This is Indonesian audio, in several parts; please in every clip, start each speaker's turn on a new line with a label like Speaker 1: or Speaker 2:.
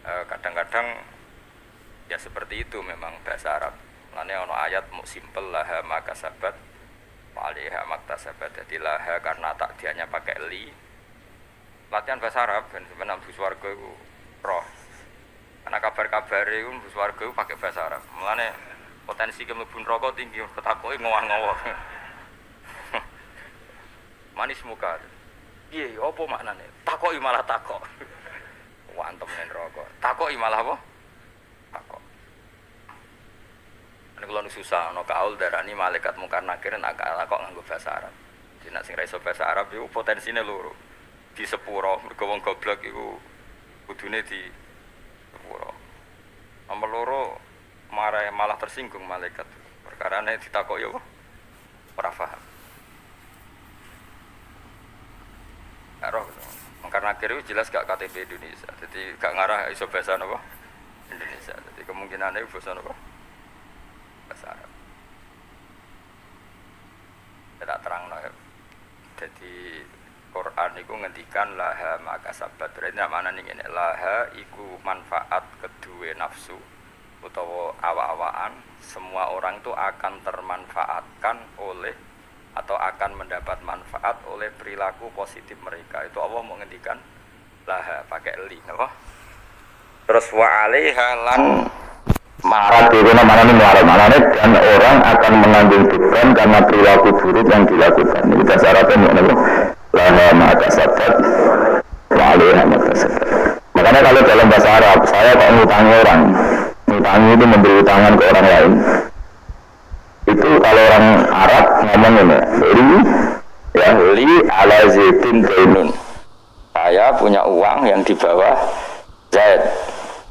Speaker 1: Kadang-kadang ya seperti itu memang bahasa Arab. Makanya ono ayat mau simpel laha maka sabat waliha maktasabat. Jadi laha karena takdiannya pakai li. Latihan bahasa Arab dan sebenarnya bus warga itu roh. Karena kabar-kabar itu bus warga itu pakai bahasa Arab. Makanya potensi kemlebun rokok tinggi. Ketakoi ngowah-ngowah. Manis muka. Iya, apa maknanya? Takoi malah takok. Wantem nen rokok. Takoi malah apa? Takok. Ini kalau susah, no kaul darani malaikat mungkar nakir nak kok nganggo bahasa Arab. Jadi nak sing ra iso bahasa Arab itu potensinya loro. Di sepuro, mergo wong goblok iku kudune di sepuro. Nomor loro malah tersinggung malaikat. Perkarane ditakoki apa? Ora paham. Roh, mungkar nakir itu jelas gak KTP Indonesia. Jadi gak ngarah iso bahasa apa? Indonesia. Jadi kemungkinannya bahasa apa? Bahasa Arab. Tidak terang no. Jadi Quran itu ngendikan laha maka sabat. Berarti mana nih ini laha iku manfaat kedua nafsu utawa awa-awaan. Semua orang itu akan termanfaatkan oleh atau akan mendapat manfaat oleh perilaku positif mereka. Itu Allah mau ngendikan laha pakai li, apa? Terus wa 'alaiha lan
Speaker 2: Marat itu mana nih dan orang akan menanggung beban karena perilaku buruk yang dilakukan. Ini bahasa Arabnya mengenai laha maka sabat waliha maka sabat. Makanya kalau dalam bahasa Arab saya kok ngutangi orang, ngutangi itu memberi utangan ke orang lain. Itu kalau orang Arab ngomong ini li ala zaidin dainun. Saya punya uang yang di bawah Zaid.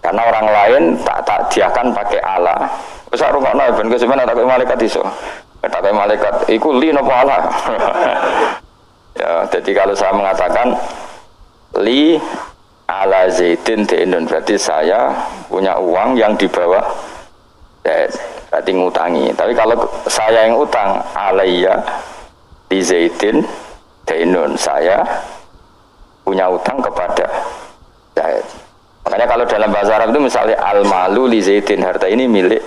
Speaker 2: Karena orang lain tak diakan pakai ala. Wis ora ngono ben kesemene tak malaikat iso. Tak kayak malaikat iku li napa ala. Ya, jadi kalau saya mengatakan li ala zaidin dainun berarti saya punya uang yang di bawah Zaid. Berarti ngutangi. Tapi kalau saya yang utang alayya di zaidin dainun, saya punya utang kepada Zaid. Makanya kalau dalam bahasa Arab itu misalnya al-malu li zaidin, harta ini milik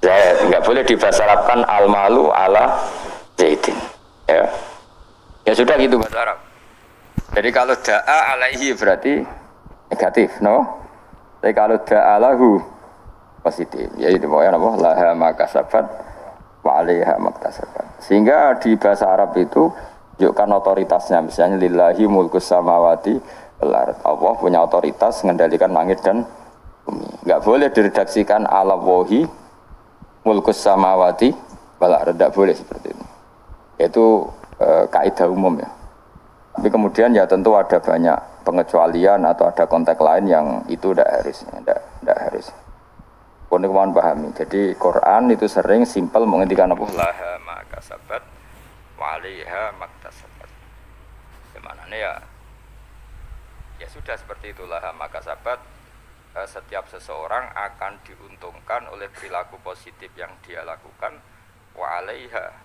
Speaker 2: Zaid. Enggak boleh dibahasa Arabkan al-malu ala zaidin. Ya. Ya sudah gitu bahasa Arab. Jadi kalau da'a alaihi berarti negatif, no? Tapi kalau da'a lahu positif. Ya itu pokoknya apa? Laha maka sabat wa 'alaiha maktasabat. Sehingga di bahasa Arab itu tunjukkan otoritasnya, misalnya lillahi mulkus samawati wal ardh. Allah punya otoritas mengendalikan langit dan bumi. Enggak boleh diredaksikan ala wahi mulkus samawati wal ardh, enggak boleh seperti itu. Itu kaidah umum ya. Tapi kemudian ya tentu ada banyak pengecualian atau ada konteks lain yang itu tidak harus. Kono kuwi pahami. Jadi Quran itu sering simpel menghentikan apa?
Speaker 1: Laha maka sabat wa 'alaiha maktasabat. Semanane ya sudah seperti itulah maka sabat. Setiap seseorang akan diuntungkan oleh perilaku positif yang dia lakukan wa 'alaiha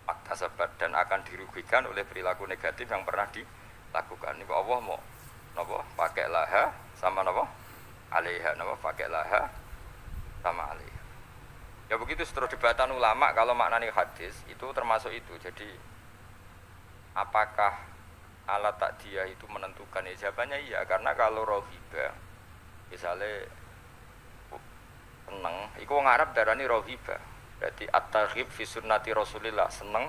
Speaker 1: maktasabat, dan akan dirugikan oleh perilaku negatif yang pernah dilakukan. Ini Allah mau napa pakai laha sama napa 'alaiha, napa pakai laha sama alaiha. Ya begitu seterus debatan ulama kalau maknanya hadis itu termasuk itu. Jadi apakah alat takdiyah itu menentukan? Ya jawabannya iya, karena kalau rohiba misalnya seneng iku wong Arab darani rohiba, berarti at-targhib fi sunnati Rasulillah, seneng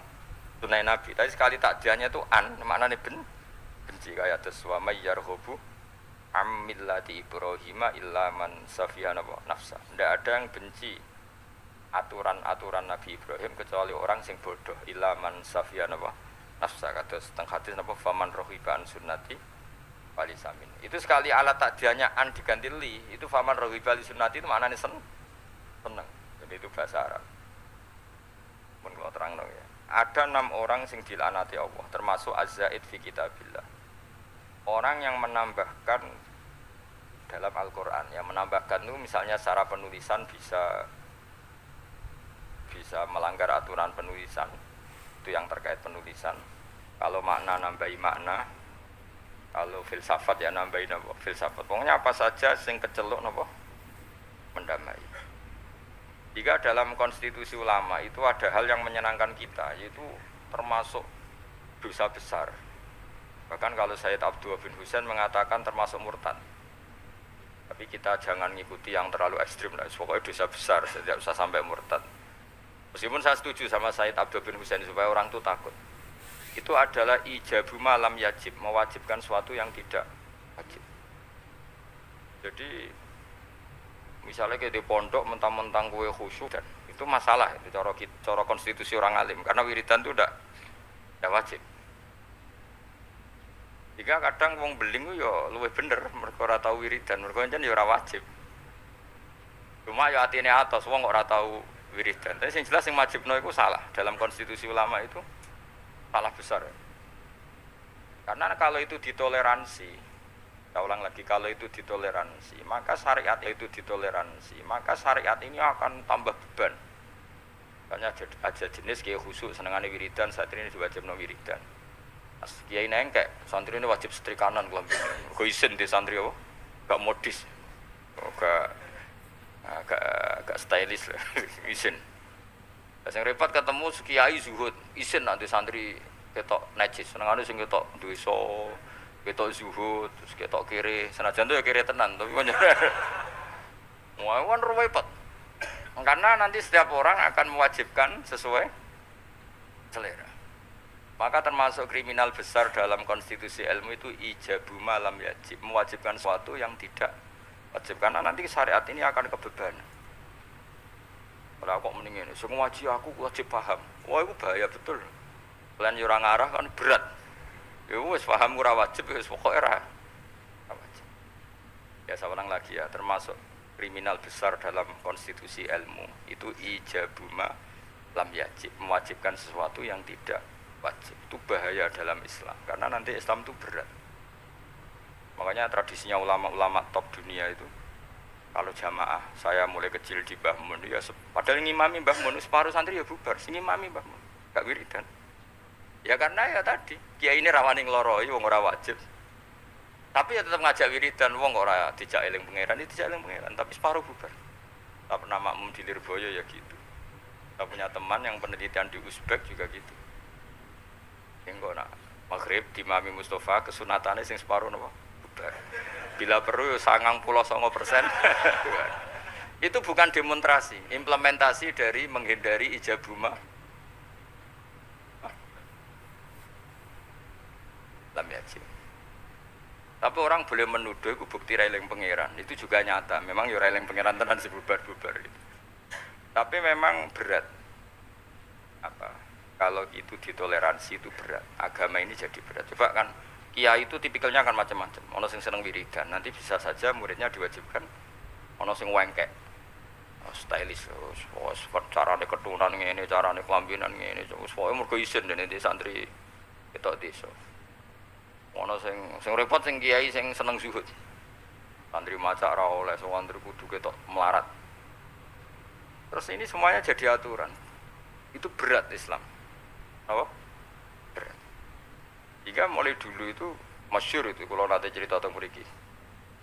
Speaker 1: sunai Nabi. Tapi sekali takdiyahnya itu maknanya benci, kayak wa may yarghabu Ammillati Ibrahim illa man safiha nafsa. Tidak ada yang benci aturan-aturan Nabi Ibrahim kecuali orang sing bodoh. Illa man safiha nafsa. Kados teng hadis napa faman rohiba an sunnati walisamin. Itu sekali alat takdiannya an diganti li, itu faman rohiba li sunnati itu maknanya seneng. Jadi itu bahasa Arab. Mun kula terangno ya. Ada 6 orang sing dilaknati Allah, termasuk az-zaid fi kitabillah. Orang yang menambahkan dalam Al-Quran, yang menambahkan itu misalnya secara penulisan bisa melanggar aturan penulisan, itu yang terkait penulisan. Kalau makna nambahi makna, Kalau filsafat ya nambahin apa? Filsafat. Pokoknya apa saja sing keceluk napa mendamai. Jika dalam konstitusi ulama itu ada hal yang menyenangkan kita, yaitu termasuk dosa besar. Bahkan kalau Sayyid Abdullah bin Husain mengatakan termasuk murtad. Tapi kita jangan ngikuti yang terlalu ekstrim lah. Pokoknya dosa besar, tidak usah sampai murtad. Meskipun saya setuju sama Sayyid Abdullah bin Husain supaya orang itu takut. Itu adalah ijabu malam yajib, mewajibkan sesuatu yang tidak wajib. Jadi misalnya kayak di pondok mentang-mentang kue khusyuk, dan itu masalah itu cara konstitusi orang alim, karena wiridan itu tidak wajib. Jika kadang wong beling itu ya luwih bener, mereka ora tau wiridan, mereka jan ya ora wajib. Cuma ya atine atos wong ora tau wiridan. Tapi yang jelas yang wajibno itu salah dalam konstitusi ulama itu. Salah besar. Karena kalau itu ditoleransi, saya ulang lagi, kalau itu ditoleransi, maka syariat itu ditoleransi, maka syariat ini akan tambah beban. Makanya ada jenis kayak khusyuk senengane wiridan, santri ini diwajibno wiridan. As kiai nengkek, santri ini wajib setrika kanan kelambi. Kok isin di santri apa? Gak modis. Gak stylish lah, isin. Sing repot ketemu kiai zuhud, isin nanti santri ketok najis, senengane sing ketok dosa, ketok zuhud, terus ketok kiri, senajan tuh ya kiri tenan, tapi kan wan repot. Karena nanti setiap orang akan mewajibkan sesuai selera. Maka termasuk kriminal besar dalam konstitusi ilmu itu ijabu malam yajib, mewajibkan sesuatu yang tidak wajib, karena nanti syariat ini akan kebebanan. Kalau kok mendingin, semua ngaji aku wajib paham. Wah itu bahaya betul. Kalian nyurang arah kan berat. Ya wis paham ora wajib, wis pokoke ora wajib. Ya saya ulang lagi ya, termasuk kriminal besar dalam konstitusi ilmu itu ijabuma lam yajib, mewajibkan sesuatu yang tidak wajib. Itu bahaya dalam Islam, karena nanti Islam itu berat. Makanya tradisinya ulama-ulama top dunia itu, kalau jamaah, saya mulai kecil di Mbah Mun, ya padahal ngimami Mbah Mun, separuh santri ya bubar, sing ngimami Mbah Mun, gak wiridan. Ya karena ya tadi, kiai ini rawani ngloroi wong ora wajib. Tapi ya tetap ngajak wiridan, wong ora dijak eling pangeran, dijak eling pangeran, tapi separuh bubar. Tak pernah makmum di Lirboyo ya gitu. Saya punya teman yang penelitian di Uzbek juga gitu. Engko nak maghrib di Mami Mustafa kesunatannya sing separuh napa bubar. Bila perlu 99%. Itu bukan demonstrasi, implementasi dari menghindari ijabuma lam yajib. Tapi orang boleh menuduh itu bukti railing pangeran, itu juga nyata. Memang ya railing pangeran tenan sebubar-bubar itu. Tapi memang berat. Kalau itu ditoleransi itu berat. Agama ini jadi berat. Coba kan kiai itu tipikalnya akan macam-macam. Ono sing seneng wiridan, nanti bisa saja muridnya diwajibkan ono sing wengkek. Stylish, carane ketunan ngene, carane kelambinan ngene, wis pokoke mergo isin dene santri ketok desa. Ono sing repot sing kiai sing seneng zuhud. Santri maca ora oleh, santri kudu ketok melarat. Terus ini semuanya jadi aturan. Itu berat Islam. Apa? Berat. Jika mulai dulu itu masyhur itu kalau nanti cerita tentang mriki.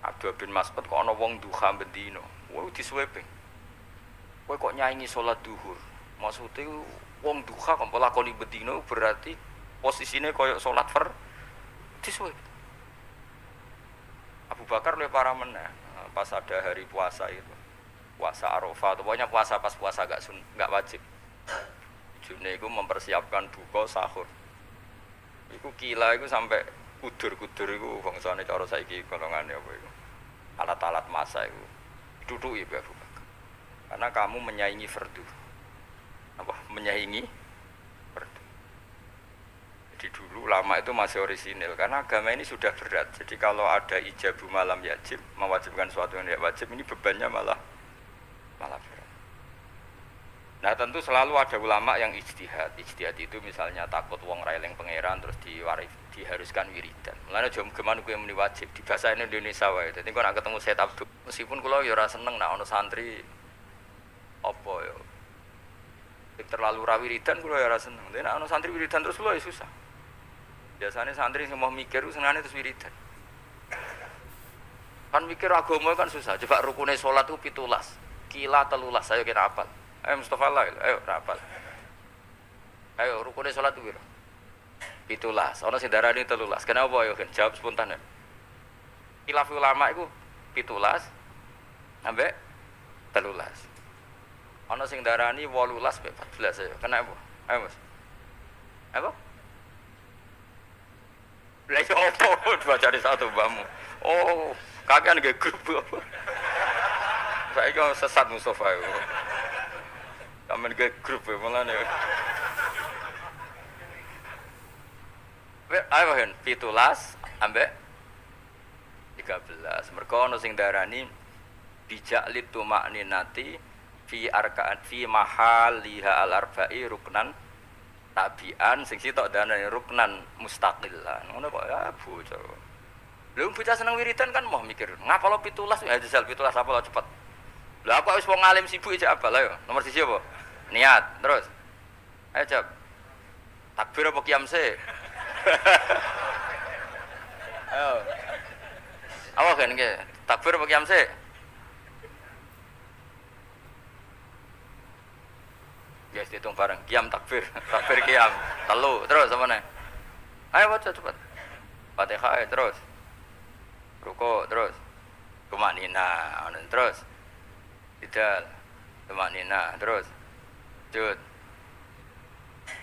Speaker 1: Abdul bin Mas'ud kok ana wong duha bendino. Wah disweping. Kowe kok nyanyi salat duhur. Maksude wong duha kok lakoni bendino berarti posisine koyo salat disweping. Abu Bakar oleh para meneh pas ada hari puasa itu. Puasa Arafah, pokoknya puasa pas puasa enggak wajib. June itu mempersiapkan buka sahur. Iku kila iku sampai kudur-kudur iku bangsane cara saiki golongane apa iku. Alat-alat masak iku duduki Abu Bakar. Karena kamu menyaingi fardu. Apa? Menyaingi fardu. Jadi dulu ulama itu masih orisinil karena agama ini sudah berat. Jadi kalau ada ijabu malam yajib, mewajibkan sesuatu yang tidak wajib, ini bebannya malah berat. Nah tentu selalu ada ulama yang ijtihad. Ijtihad itu misalnya takut wong railing pangeran terus diharuskan wiridan. Mulane jom geman kuwi muni wajib di bahasa Indonesia wae. Dadi kok nek ketemu Said Abdul, meskipun kula ya ora seneng nek ana santri apa ya terlalu ra wiridan kula ya ora seneng. Nek ana santri wiridan terus kula ya susah. Biasanya santri sing mau mikir senengane terus wiridan. Kan mikir agama kan susah. Coba rukune salat itu 17. Kila 13. Ayo kita hafal. Ayo Mustafa lah, ayo hafal. Ayo rukune salat itu piro? 17. Ana sing darani 13. Kenapa ayo kan jawab spontan ya. Khilaf ulama iku 17 sampai 13. Ana sing darani 18 sampai 14 ayo. Kenapa? Ayo Mas. Apa? Lah yo opo baca di satu mbakmu. Oh, kakean nggih grup apa? Saiki sesat Mustafa yo. Kamen nggih grup ya mulane. Ayo hen 17 ambek 13. Mergo ana sing darani bijak litu makninati fi arkaan fi mahal liha al arba'i ruknan tabian sing sitok darani ruknan mustaqilan. Ngono kok ya bocah. Lha bocah seneng wiridan kan mau mikir, ngapalo 17 ya jajal 17 apa lo cepet. Lah aku wis wong alim sibuk aja apa lah yo. Nomor 1 apa? Niat. Terus. Ayo jawab. Takbir apa qiyam sih? Ayo. Apa kan nggih? Takbir apa qiyam sih? Guys dihitung bareng. Qiyam takbir, takbir qiyam. Telu. Terus apa nih? Ayo baca cepat. Fatihah terus. Rukuk terus. Tumanina, terus. Tidak. Tumanina terus. Sujud.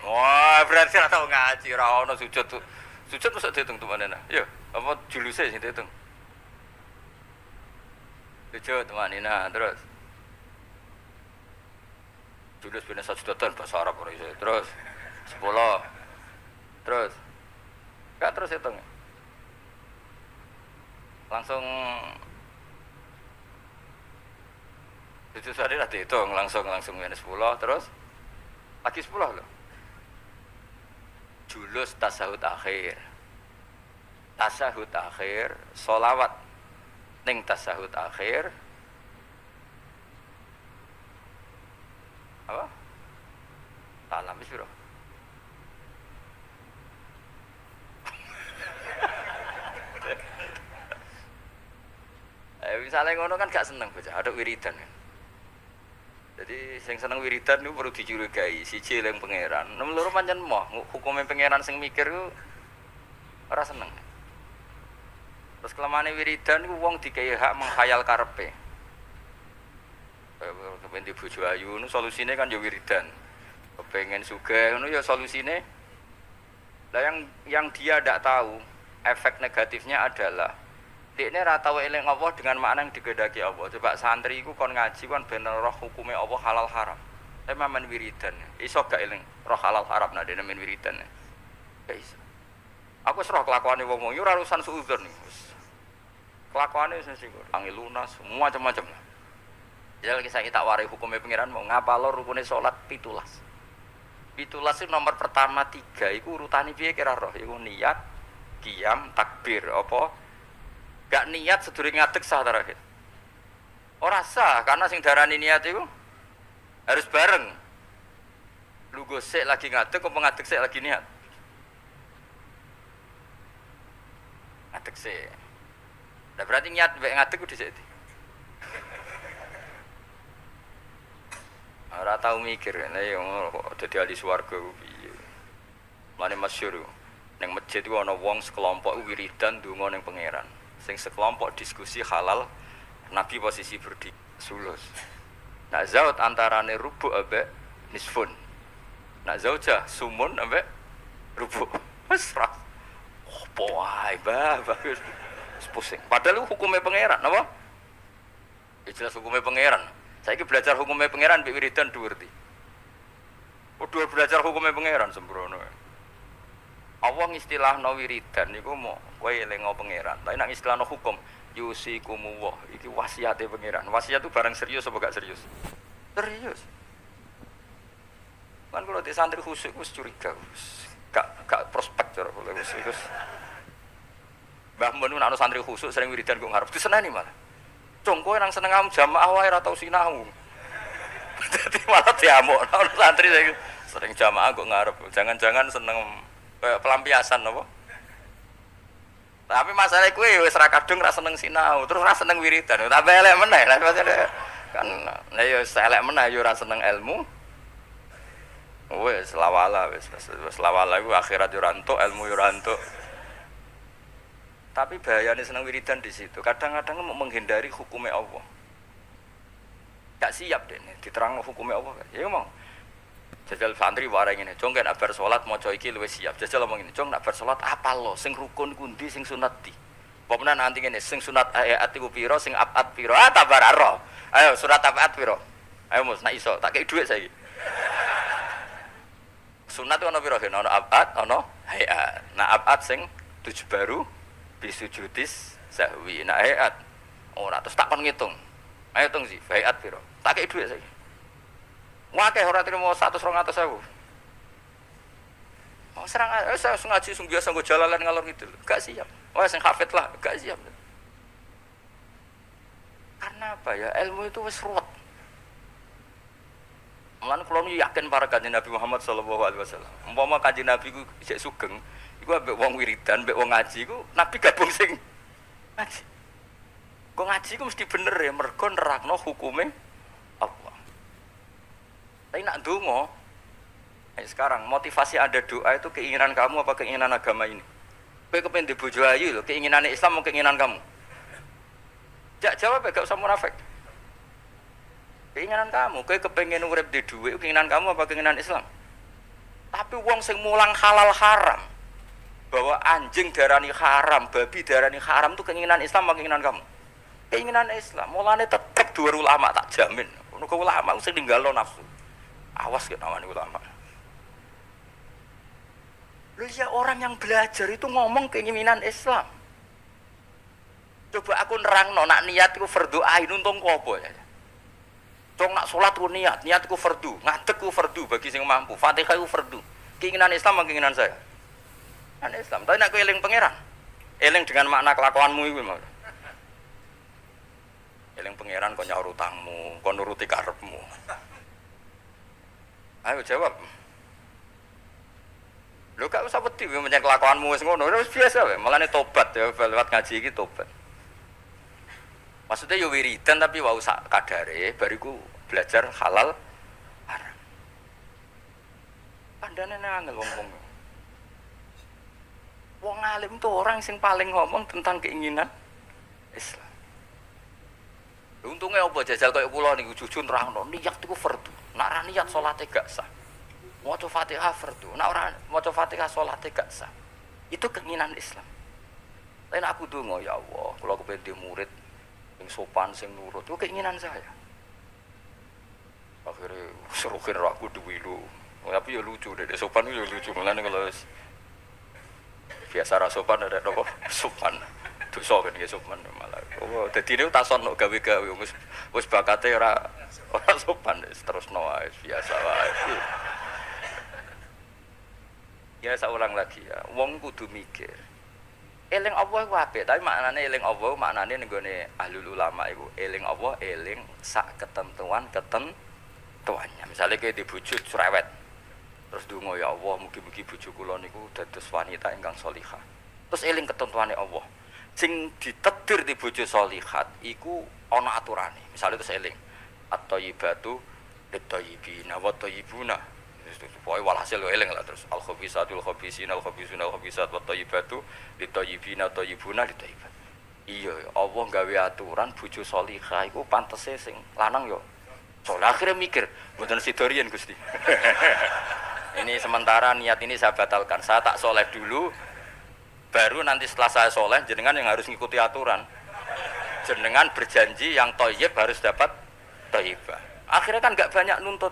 Speaker 1: Wah, berarti ora tau ngaji, ora ono sujud tuh. Sujud mesti dihitung tumanina. Ya, apa juluse sing dihitung? Sujud tumanina terus. Julus bina sajudatan bahasa Arab ora iso. Terus 10. Terus. Enggak terus hitung. Langsung sujud tadi lah dihitung langsung minus 10 terus lagi 10 loh. Julus tasahud akhir. Tasahud akhir, sholawat ning tasahud akhir. Apa? Salam wis piro? Misalnya ngono kan gak seneng bocah, ada wiridan kan. Jadi sing seneng wiridan niku perlu dicurigai, siji eling pangeran. Nomor loro pancen moh, hukume pangeran sing mikir ku ora seneng. Terus kelamane wiridan niku wong dikei hak menghayal karepe. Kepen di bojo ayu nu solusine kan ya wiridan. Kepengen sugih ngono ya solusine. Lah yang dia ndak tahu efek negatifnya adalah dekne ra tau eling Allah dengan makna yang digedaki Allah. Coba santri iku kon ngaji kon ben roh hukume Allah halal haram. Tapi men wiridan. Iso gak eling roh halal haram nek dene men wiridan. Gak iso. Aku wis roh kelakuane wong-wong yo ora urusan suudzon iki. Kelakuane wis sing angel lunas, semua macam-macam. Ya lagi saya tak warai hukumnya pengiran mau ngapalo rukune salat 17. 17 itu nomor pertama 3 iku urutane piye kira roh iku niat, qiyam, takbir apa? Gak niat sedurunge ngadeg sah terakhir. Ora sah karena sing darani niat iku harus bareng. Lu gosek lagi ngadeg apa ngadeg sik lagi niat? Ngadeg sik. Lah berarti niat mek ngadeg ku dhisik. Ora tau mikir, lha yo kok dadi ahli swarga ku piye. Mane masyhur ning masjid iku ana wong sekelompok wiridan ndonga ning pangeran. Sing sekelompok diskusi halal, Nabi posisi berdiri sulus. Nak zaut antarane rubu' ambek nisfun. Nak zaujah sumun ambek rubu'. Wes ra. Opo wae bagus. Pusing. Padahal hukumnya pangeran, apa? Jelas hukumnya pangeran. Saiki belajar hukumnya pangeran mbek wiridan dhuwurti. Kudu belajar hukumnya pangeran sembrono. Allah ngistilahno wiridan niku mau kowe elingo pangeran. Tapi nek ngistilahno hukum yusikumullah iki wasiate pangeran. Wasiat itu barang serius apa gak serius? Serius. Kan kalau di santri khusyuk wis curiga. Gak prospek cara kula wis. Mbah Mun nek ana santri khusyuk sering wiridan kok ngarep diseneni malah. Cung kowe nang seneng am jamaah wae ora tau sinau. Dadi malah diamuk ana santri sering jamaah kok ngarep. Jangan-jangan seneng kayak pelampiasan apa? Tapi masalah kowe wis ra kadung ra seneng sinau, terus ra seneng wiridan. Tambah elek meneh lah kan. Lah ya elek meneh yo ra seneng ilmu. Wis lawala wis lawala iku akhirat yo ra entuk, ilmu yo ra entuk. Tapi bahayanya seneng wiridan di situ. Kadang-kadang mau menghindari hukumnya Allah. Gak siap deh nih, diterang hukumnya Allah. Ya mau. Jajal santri warai ngene, "Jong kan bar salat maca iki luwih siap." Jajal ngomong ngene, "Jong nak bar salat apal lo sing rukun kundi sing sunat di." Pemene nanti ngene, sing sunat ayat iku pira, sing abad pira? Ah tabar aro. Ayo surat abad pira? Ayo Mus, nak iso, tak kei dhuwit saiki. Sunat itu ana pira? Ana abad, ana hayat. Nah abad sing 7 baru bisujudis sahwi. Nah hayat ora terus tak kon ngitung. Ayo hitung sih, hayat pira? Tak kei dhuwit saiki. Wakeh ora trimo 100-200.000. Oh serang saya ngaji sing biasa nggo jalalan ngalor gitu. Gak siap. Wah sing hafid lah, gak siap. Karena apa ya? Ilmu itu wis ruwet. Mulane kula yakin para kanjeng Nabi Muhammad sallallahu alaihi wasallam. Umpama kanjeng Nabi ku isih sugeng, iku ambek wong wiridan, ambek wong ngaji iku Nabi gabung sing ngaji. Kok ngaji ku mesti bener ya, mergo nerakno hukume Allah. Tapi nak donga, sekarang motivasi ada doa itu keinginan kamu apa keinginan agama ini? Kowe kepen di bojo ayu lho, keinginan Islam mau keinginan kamu? Jawab gak usah munafik. Keinginan kamu, kowe kepengen urip di dhuwit, keinginan kamu apa keinginan Islam? Tapi wong sing mulang halal haram, bahwa anjing darani haram, babi darani haram itu keinginan Islam apa keinginan kamu? Keinginan Islam. Mulane tetep dua ulama tak jamin. Ono ulama sing ninggalno nafsu. Awas ke namanya ulama. Lu ya orang yang belajar itu ngomong keinginan Islam. Coba aku nerangno nak niat iku fardhu ain untung apa ya. Cong nak salat ku niat ku fardhu, ngadeg ku fardhu bagi sing mampu. Fatihah ku fardhu. Keinginan Islam apa keinginan saya? Keinginan Islam. Tapi nak kowe eling pangeran. Eling dengan makna kelakuanmu iku mau. Eling pangeran kok nyaur utangmu, kok nuruti karepmu. Ayo jawab. Lho gak usah wedi menyang kelakuanmu wis ngono, wis biasa wae. Mulane tobat ya lewat ngaji iki tobat. Maksudnya yo wiridan tapi wau sak kadare bariku belajar halal haram. Pandane angel wong-wong. Wong alim tuh orang sing paling ngomong tentang keinginan Islam. Untungnya apa jajal kaya kula niku jujur nerangno niat iku fardhu. Nek ora niat salate gak sah. Maca Fatihah fardhu. Nek ora maca Fatihah salate gak sah. Itu keinginan Islam. Tapi aku donga ya Allah, kula kepen murid sing sopan sing nurut. Itu keinginan saya. Akhirnya serukin aku duwe lu. Tapi ya lucu deh, sopan ya lucu. Mulane kalau biasa ra sopan ada apa? Sopan. Dosa kan ya sopan malah. Oh, dadi niku tason nok gawe-gawe wis bakate ora sopan terusno wae biasa wae. Ya saulang lagi ya, wong kudu mikir. Eling Allah iku apik, tapi maknane eling Allah maknane ning gone ahlul ulama iku eling Allah eling sak ketentuannya. Misale kowe dibojo cerewet. Terus ndonga ya Allah, mugi-mugi bojo kula niku dados wanita ingkang shalihah. Terus eling ketentuane Allah. Sing ditedir di bojo sholihat iku ana aturane. Misale terus eling at-thayyibatu lit-thayyibina wa thayyibuna. Pokoke walhasil yo eling lah terus al-khabisatul khabisina al-khabisuna al-khabisat wa thayyibatu lit-thayyibina thayyibuna lit-thayyibat. Iya Allah gawe aturan bojo sholihah iku pantese sing lanang yo. Soale akhire mikir, mboten sidorian Gusti. Ini sementara niat ini saya batalkan. Saya tak soleh dulu. Baru nanti setelah saya soleh, jenengan yang harus ngikuti aturan. Jenengan berjanji yang thayyib harus dapat thayyibah. Akhirnya kan gak banyak nuntut.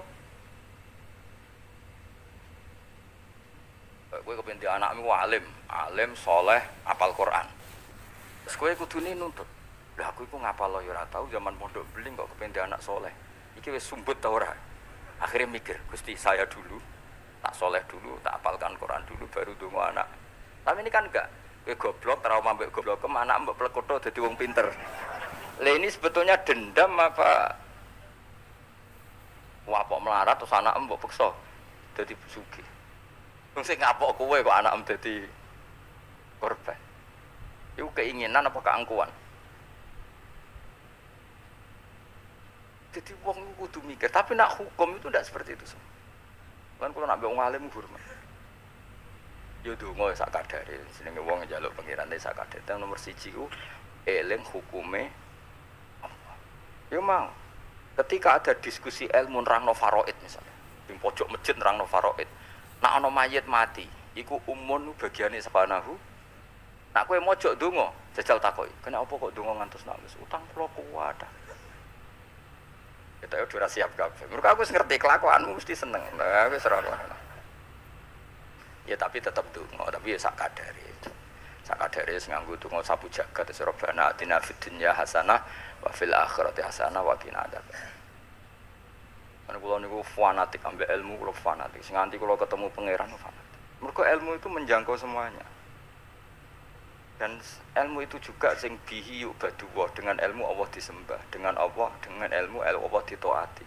Speaker 1: Kowe kepen di anakmu alim, soleh, hafal Quran. Terus kowe kudune nuntut. Lah aku iku ngapal ya ora tau zaman pondok beling kok kepen di anak soleh. Iki wis sumbut ta ora? Akhirnya mikir, Gusti saya dulu tak soleh dulu, tak hafalkan Quran dulu baru ndonga anak. Tapi ini kan enggak, goblok, trauma mbek goblok, anak mbek plekoto dadi wong pinter. Lah ini sebetulnya dendam apa wapok melarat terus anak mbok peksa dadi sugih. Wong sing ngapok kowe kok anak dadi korban. Itu keinginan apa keangkuhan? Jadi wong kudu mikir, tapi nak hukum itu tidak seperti itu. Kan kalau nak wong alim hormat. Yo donga sak kadare, jenenge wong njaluk pangeran sak kadare. Nomor 1 ku eling hukume Allah. Yo mang, ketika ada diskusi ilmu nerangno faraid misalnya, di pojok masjid nerangno faraid. Nak ana mayit mati, iku umun bagiane subhanahu. Nak kowe mojok donga, jajal takoki, kenapa kok donga ngantos nangis? Utang kula kuwat. Kita udah siap kabeh. Mergo aku ngerti kelakuanmu mesti seneng. Nah, wis ora ono. Ya tapi tetap donga, tapi ya sak kadare. Sak kadare sing nganggo donga sapu jagat Rabbana atina fid dunya hasanah wa fil akhirati hasanah wa qina adzaban. Ana kula niku fanatik ambek ilmu, kula fanatik. Sing nganti kula ketemu pangeran fanatik. Mergo ilmu itu menjangkau semuanya. Dan ilmu itu juga sing bihi yubadullah, dengan ilmu Allah disembah, dengan ilmu Allah ditaati.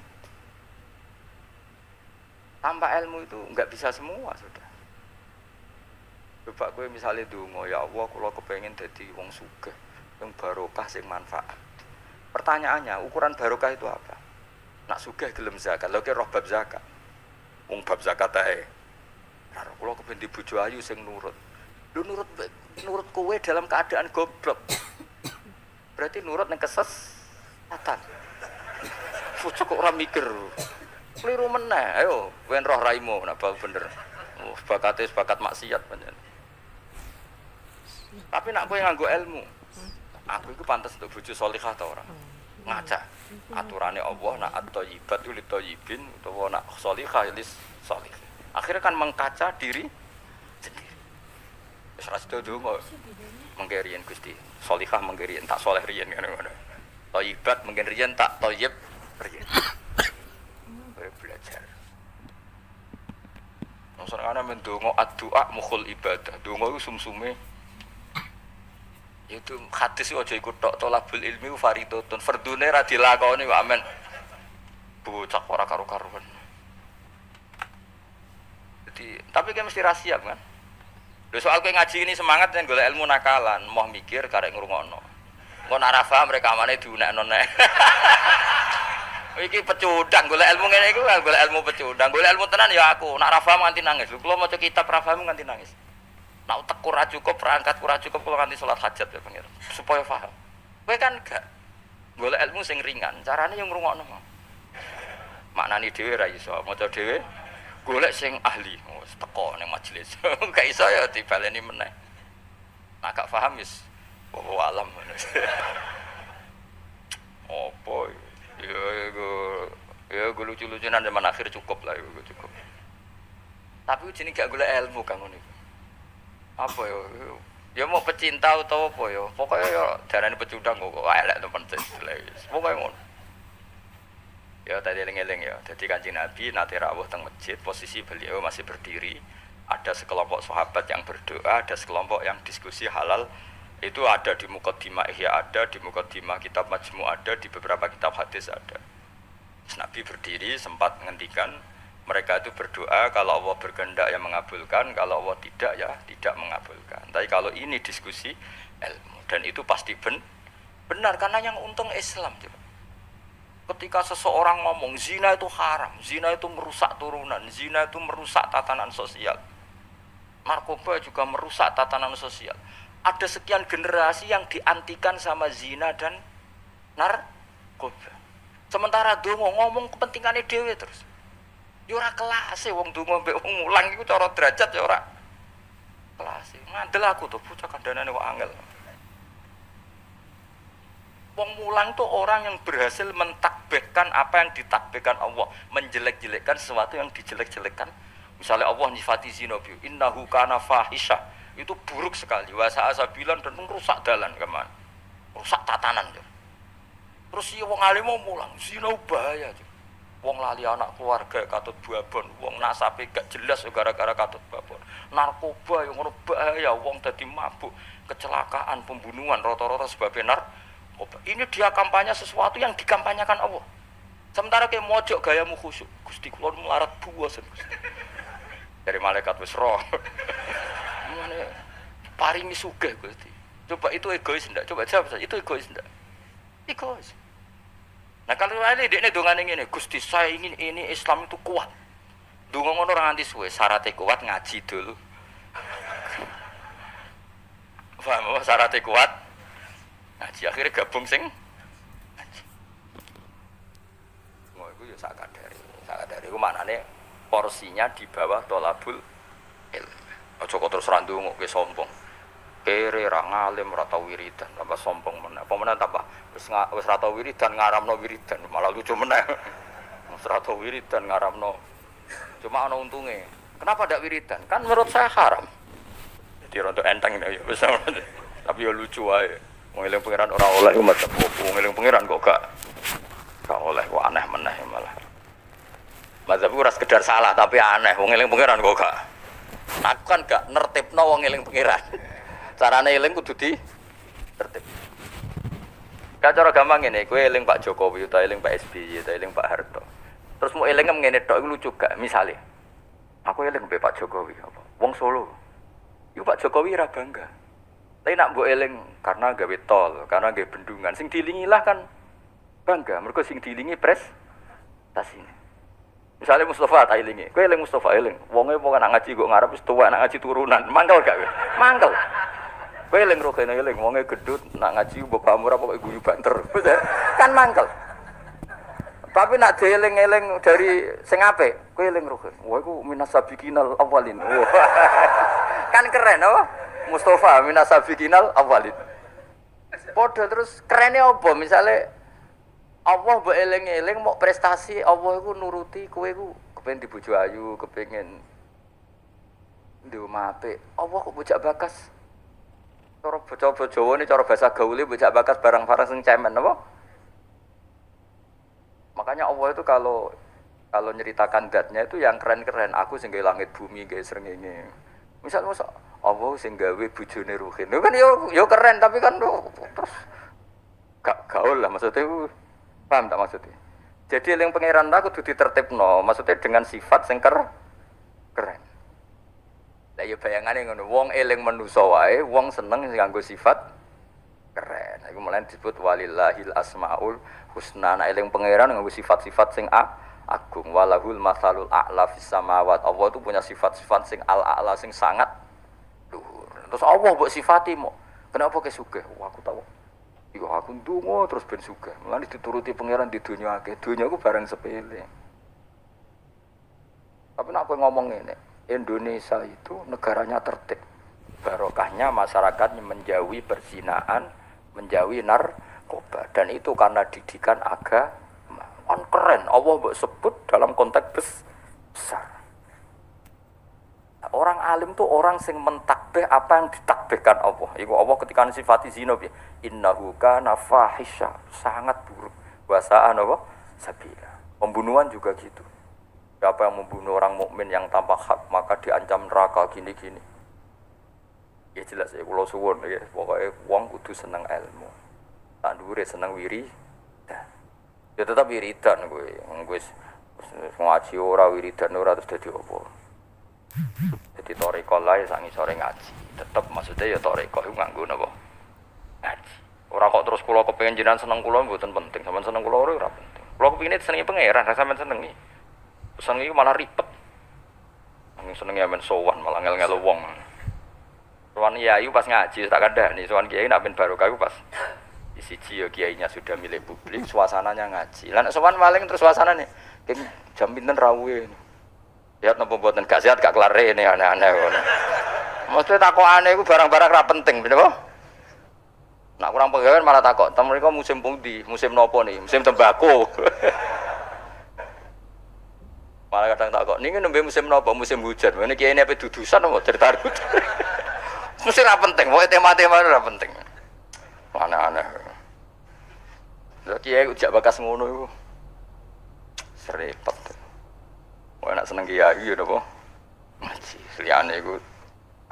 Speaker 1: Tanpa ilmu itu enggak bisa semua sudah. Coba kowe misale donga, ya Allah kula kepengin dadi wong sugih, yang barokah sing manfaat. Pertanyaannya, ukuran barokah itu apa? Nak sugih gelem zakat, lha ki roh bab zakat. Wong bab zakat ae. Karo kula kepengin di bojo ayu sing nurut. Lu nurut kowe dalam keadaan goblok. Berarti nurut ning kesesatan. Fucu kok ora mikir. Kliru meneh. Ayo, wen roh raimu nek bau bener. Oh, bakate bakat maksiat pancen. Tapi nak kowe nganggo ilmu. Aku iku pantes untuk bojo salihah ta ora? Ngaca. Aturane Allah nak at-thayyibat lit thayyibin utawa nak salihah lis salih. Akhirnya kan mengkaca diri sendiri. Wis ra sedo donga. Mengke riyen Gusti, salihah mengke riyen tak saleh riyen ngono-ngono. Thayyibat mengke riyen tak thayyib riyen. Belajar. Nang ana mendonga ad-du'a mukhul ibadah. Donga iku sumsume itu hadis aja iku tok tolabul ilmi fardhotun. Fardune ra dilakoni kok amen. Bocah ora karo-karuan. Jadi, tapi kan mesti ra siap kan? Lho soal kowe ngaji ini semangat yen golek ilmu nakalan, moh mikir karek ngrungokno. Engko nek ora paham rekamane diunekno nek. Iki pecundang golek ilmu ngene iku golek ilmu pecundang. Golek ilmu tenan ya aku, nek ora paham nganti nangis. Lho kula maca kitab ora paham nganti nangis. Nek utekku ora cukup, perangkat ora cukup kula nganti salat hajat ya pengen supaya paham. Kowe kan gak golek ilmu sing ringan, carane yo ngrungokno. Maknane dhewe ra iso, maca dhewe golek sing ahli. Wis teko ning majelis. Gak iso ya dibaleni meneh. Nek gak paham wis alam. Opo ya gue lucu-lucunan zaman akhir cukup lah gue cukup. Tapi jenenge gak golek ilmu kang ngono iku. Apa ya? Ya mau pecinta atau apa ya? Pokoknya ya darane pecundang kok elek to pencet. Pokoke ngono. Ya tadi eling-eling ya. Jadi Kanjeng Nabi nate rawuh teng masjid, posisi beliau masih berdiri. Ada sekelompok sahabat yang berdoa, ada sekelompok yang diskusi halal. Itu ada di Muqaddimah Ihya ada, di Muqaddimah kitab Majmu ada, di beberapa kitab hadis ada. Nabi berdiri sempat menghentikan, mereka itu berdoa kalau Allah berkehendak yang mengabulkan, kalau Allah tidak ya tidak mengabulkan. Tapi kalau ini diskusi ilmu dan itu pasti benar karena yang untung Islam. Ketika seseorang ngomong zina itu haram, zina itu merusak turunan, zina itu merusak tatanan sosial, narkoba juga merusak tatanan sosial. Ada sekian generasi yang diantikan sama zina dan narkoba. Sementara dongo ngomong kepentingannya dhewe terus. Ya ora kelas e wong dongo mbek wong mulang iku cara derajat ya ora kelas. Ngandel aku tuh bocah kandhanane kok angel. Wong mulang tuh orang yang berhasil mentakbirkan apa yang ditakbirkan Allah, menjelek-jelekkan sesuatu yang dijelek-jelekkan. Misalnya Allah nyifati zina bi innahu kana fahisha. Itu buruk sekali, wasa asabilan dan merusak dalan kemana, rusak tatanan. Terus si wong alim mau mulang, zina bahaya. Wong lali anak keluarga katut babon, wong nasabe gak jelas gara-gara katut babon. Narkoba yang ngono bahaya, wong dadi mabuk, kecelakaan, pembunuhan rata-rata sebabnya narkoba. Ini dia kampanye sesuatu yang dikampanyekan Allah. Sementara kayak mojok gayamu khusyuk, Gusti kula melarat buasen Gusti. Dari malaikat wis roh. Paringi sugih Gusti. Coba itu egois enggak? Coba jawab saja, itu egois enggak? Egois. Nah kalau ini dia dongane ngene, Gusti saya ingin ini Islam itu kuat. Donga ngono ora nganti suwe, syaratnya kuat ngaji dulu. Paham apa syaratnya kuat? Ngaji akhirnya gabung sing ngaji. Mau iku ya sakadare. Sakadare iku maknane porsinya di bawah tolabul ilm. Aja kok terus ra ndonga kowe sombong. Kere ra ngalim ra tau wiridan, tambah sombong meneh. Apa meneh tambah wis ra tau wiridan ngaramno wiridan, malah lucu meneh. Wis ra tau wiridan ngaramno. Cuma ana untunge. Kenapa ndak wiridan? Kan menurut saya haram. Jadi rontok enteng ya wis. Tapi ya lucu wae. Wong eling pangeran ora oleh iku macam opo. Wong eling pangeran kok gak oleh, kok aneh meneh malah. Mazhab ora sekedar salah tapi aneh. Wong eling pangeran kok gak. Aku kan gak nertibno wong eling pangeran. Carane eling kudu di tertib. Gak cara gampang ngene, kowe eling Pak Jokowi utawa eling Pak SBY utawa eling Pak Harto. Terus mau eling ngene tok iku lucu gak? Misale aku eling mbek Pak Jokowi apa? Wong Solo. Iku Pak Jokowi ora bangga. Tapi nak mbok eling karena gawe tol, karena gawe bendungan, sing dilingilah kan bangga. Mergo sing dilingi prestasine. Misalnya Mustafa tak elingi, kowe eling Mustafa eling. Wonge pokoke nak ngaji kok ngarep wis tuwa, nak ngaji turunan. Mangkel gak kowe? Mangkel. Kowe eling rogene eling, wonge gedut nak ngaji bapakmu ora pokoke guyu banter. Kan mangkel. Tapi nak dieling-eling dari sing apik, kowe eling rogene. Wah iku minasabiqinal awalin. Kan keren apa? Mustafa minasabiqinal awalin. Padha terus kerene apa? Misale Allah mbok eling-eling mau prestasi, Allah iku nuruti kowe iku kepengin dibojo ayu, kepengin di omah apik. Allah kok bojak bakas. Cara bocah-bocah Jawa ini cara bahasa gaule bojak bakas barang-barang sing cemen apa? Makanya Allah itu kalau nyeritakan zatnya itu yang keren-keren. Aku sing gawe langit bumi, gawe srengenge. Misal Allah sing gawe bojone Ruhin. Itu kan yo keren tapi kan terus gak gaul lah maksudnya itu. Paham tak maksudnya? Jadi yang pangeran aku kudu ditertibno, maksudnya dengan sifat sing keren. Lah ya bayangane ngono, wong eling manusa wae, wong seneng nganggo sifat keren. Iku mulane disebut walillahil asmaul husna. Nek eling pangeran nganggo sifat-sifat sing agung, walahul masalul a'la fis samawat. Allah itu punya sifat-sifat sing al-a'la sing sangat luhur. Terus Allah mbok sifati mo. Kenapa ke sugih? Wah, aku tahu. Iku aku ndonga terus ben sugih. Mulane dituruti pangeran di dunia akeh. Dunia ku barang sepele. Tapi nek kowe ngomong ngene, Indonesia itu negaranya tertib. Barokahnya masyarakatnya menjauhi perzinaan, menjauhi narkoba, dan itu karena didikan agama. Kan keren, Allah mbok sebut dalam konteks besar. Orang alim tuh orang sing mentakbih apa yang ditakbihkan Allah. Iku Allah ketika sifati zina piye? Innahu kana fahisha, sangat buruk. Wasaan apa? Sabila. Pembunuhan juga gitu. Siapa yang membunuh orang mukmin yang tanpa hak maka diancam neraka gini-gini. Ya jelas ya kula suwun ya, pokoke wong kudu seneng ilmu. Tak dhuwure seneng wiridan. Ya tetap wiridan kowe. Wis ngaji ora wiridan ora terus dadi apa. Jadi toriko lah ya sangi sore ngaji. Tetap maksudnya ya toriko itu nganggo napa? Ngaji. Ora kok terus kula kepengin jenengan seneng kula mboten penting. Sampeyan seneng kula ora penting. Kula kepengine senengi pangeran, ra sampeyan senengi. Seneng iki malah ribet. Seneng ya men sowan malah ngel-ngel wong. Sowan yayu pas ngaji tak kandhani, sowan kiai nak ben barokah iku pas siji ya kiainya sudah milik publik, suasananya ngaji. Lah nek sowan maling terus suasanane king jam pinten rawuhe. Lihat nopo buatan gak sehat gak kelar ini aneh-aneh ngono. Mesti takokane iku barang-barang ra penting, bener apa? Nak kurang pegawai malah takok, "Tem mriko musim pundi? Musim nopo nih? Musim tembakau." Malah kadang takok, "Niki nembe musim nopo? Musim hujan." Ngene kiai ini ape dudusan apa cerita-cerita. Mesti ra penting, pokoke tema-tema ora penting. Aneh-aneh. Lah kiai ujak bakas ngono iku. Serepet. Wah nak seneng kiai ya napa? Ngaji. Liyane iku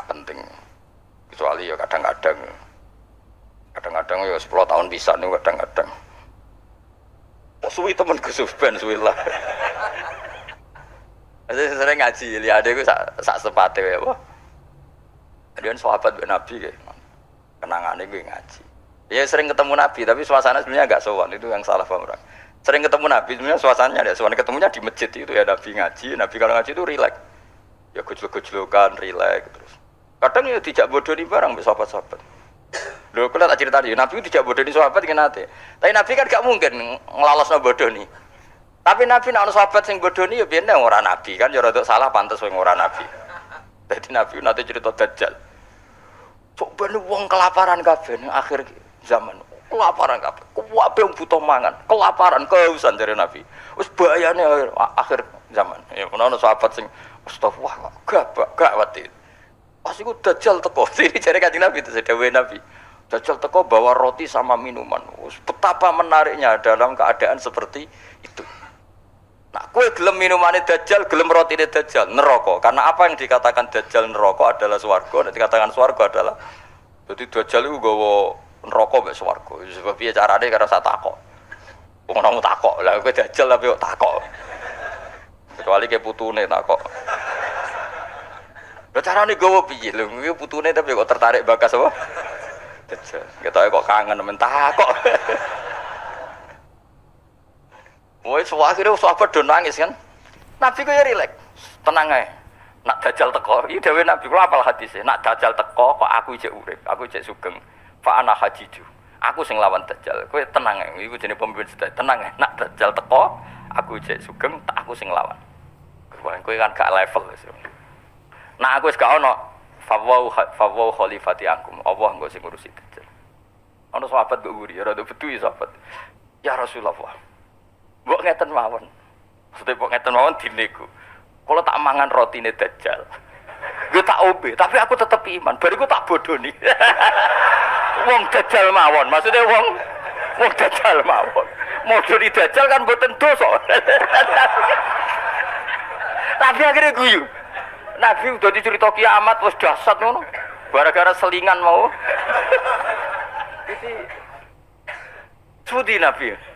Speaker 1: penting. Kecuali ya kadang-kadang ya 10 tahun bisa nih kadang-kadang. Oh suwi temen Gus Ben suwi lah. Saya sering ngaji liyane iku sak sepate wae apa. Adian sahabat ben Nabi kae. kenangannya gue ngaji. Ya sering ketemu Nabi, tapi suasana sebenarnya agak sowan, itu yang salah paham orang. Sering ketemu Nabi, sebenarnya suasananya ada sowan, ketemunya di masjid itu ya Nabi ngaji. Nabi kalau ngaji itu rileks, ya gojlok-gojlokan, rileks terus. Kadang ya tidak bodoh di barang, sahabat-sahabat. Lho, kalau tak cerita dia, Nabi itu tidak bodoh di sahabat kan nanti. Tapi Nabi kan gak mungkin ngelalos bodoh nih. Tapi Nabi nak sahabat sing bodoh nih ya biar orang Nabi kan, ya rada salah pantas wong orang Nabi. Jadi Nabi nanti cerita Dajjal. Coba nih wong kelaparan kabeh ning akhir zaman. Kelaparan kabeh. Kuwabe wong butuh mangan, kelaparan, kehausan dari Nabi. Wis bahayane akhir zaman. Ya ono sahabat sing astagfirullah gak wati. Pas iku Dajjal teko. Sini jare Kanjeng Nabi itu dawuhe Nabi. Dajjal teko bawa roti sama minuman. Betapa menariknya dalam keadaan seperti itu. Nah, kowe gelem minumane Dajjal, gelem rotine Dajjal, neraka. Karena apa yang dikatakan Dajjal neraka adalah swarga, nek dikatakan swarga adalah dadi Dajjal iku nggawa neraka mek swarga. Sebab piye carane karo sak takok. Wong ora takok. Lah kowe Dajjal tapi kok takok. Kecuali ke putune takok. Lah carane nggawa piye? Lho iki putune tapi kok tertarik bakas apa? Dajjal. Ketoke kok kangen men takok. Woi, akhirnya sahabat do nangis kan. Nabi ku ya rileks, tenang ae. Nak Dajjal teko, iki dhewe Nabi kula apal hadise. Nak Dajjal teko kok aku isih urip, aku isih sugeng. Fa ana hajiju. Aku sing lawan Dajjal. Kowe tenang ae. Iku jenenge pemimpin sedaya. Tenang ae. Nak Dajjal teko, aku isih sugeng, tak aku sing lawan. Kowe kan gak level wis. Nah aku wis gak ono. Fawwa khalifati angkum. Allah engko sing ngurusi Dajjal. Ono sahabat mbok nguri, rada beduhi sahabat. Ya Rasulullah. Mbok ngeten mawon. Maksudnya mbok ngeten mawon dinego. Kalau tak mangan rotine Dajjal. Gue tak ombe, tapi aku tetep iman. Bariku tak bodoni. Wong Dajjal mawon, maksudnya wong Dajjal mawon. Modoni Dajjal kan mboten dosa. Tapi akhirnya guyu. Nabi udah dicerita kiamat wis dahsyat ngono. Gara-gara selingan mau. Iki sudi Nabi.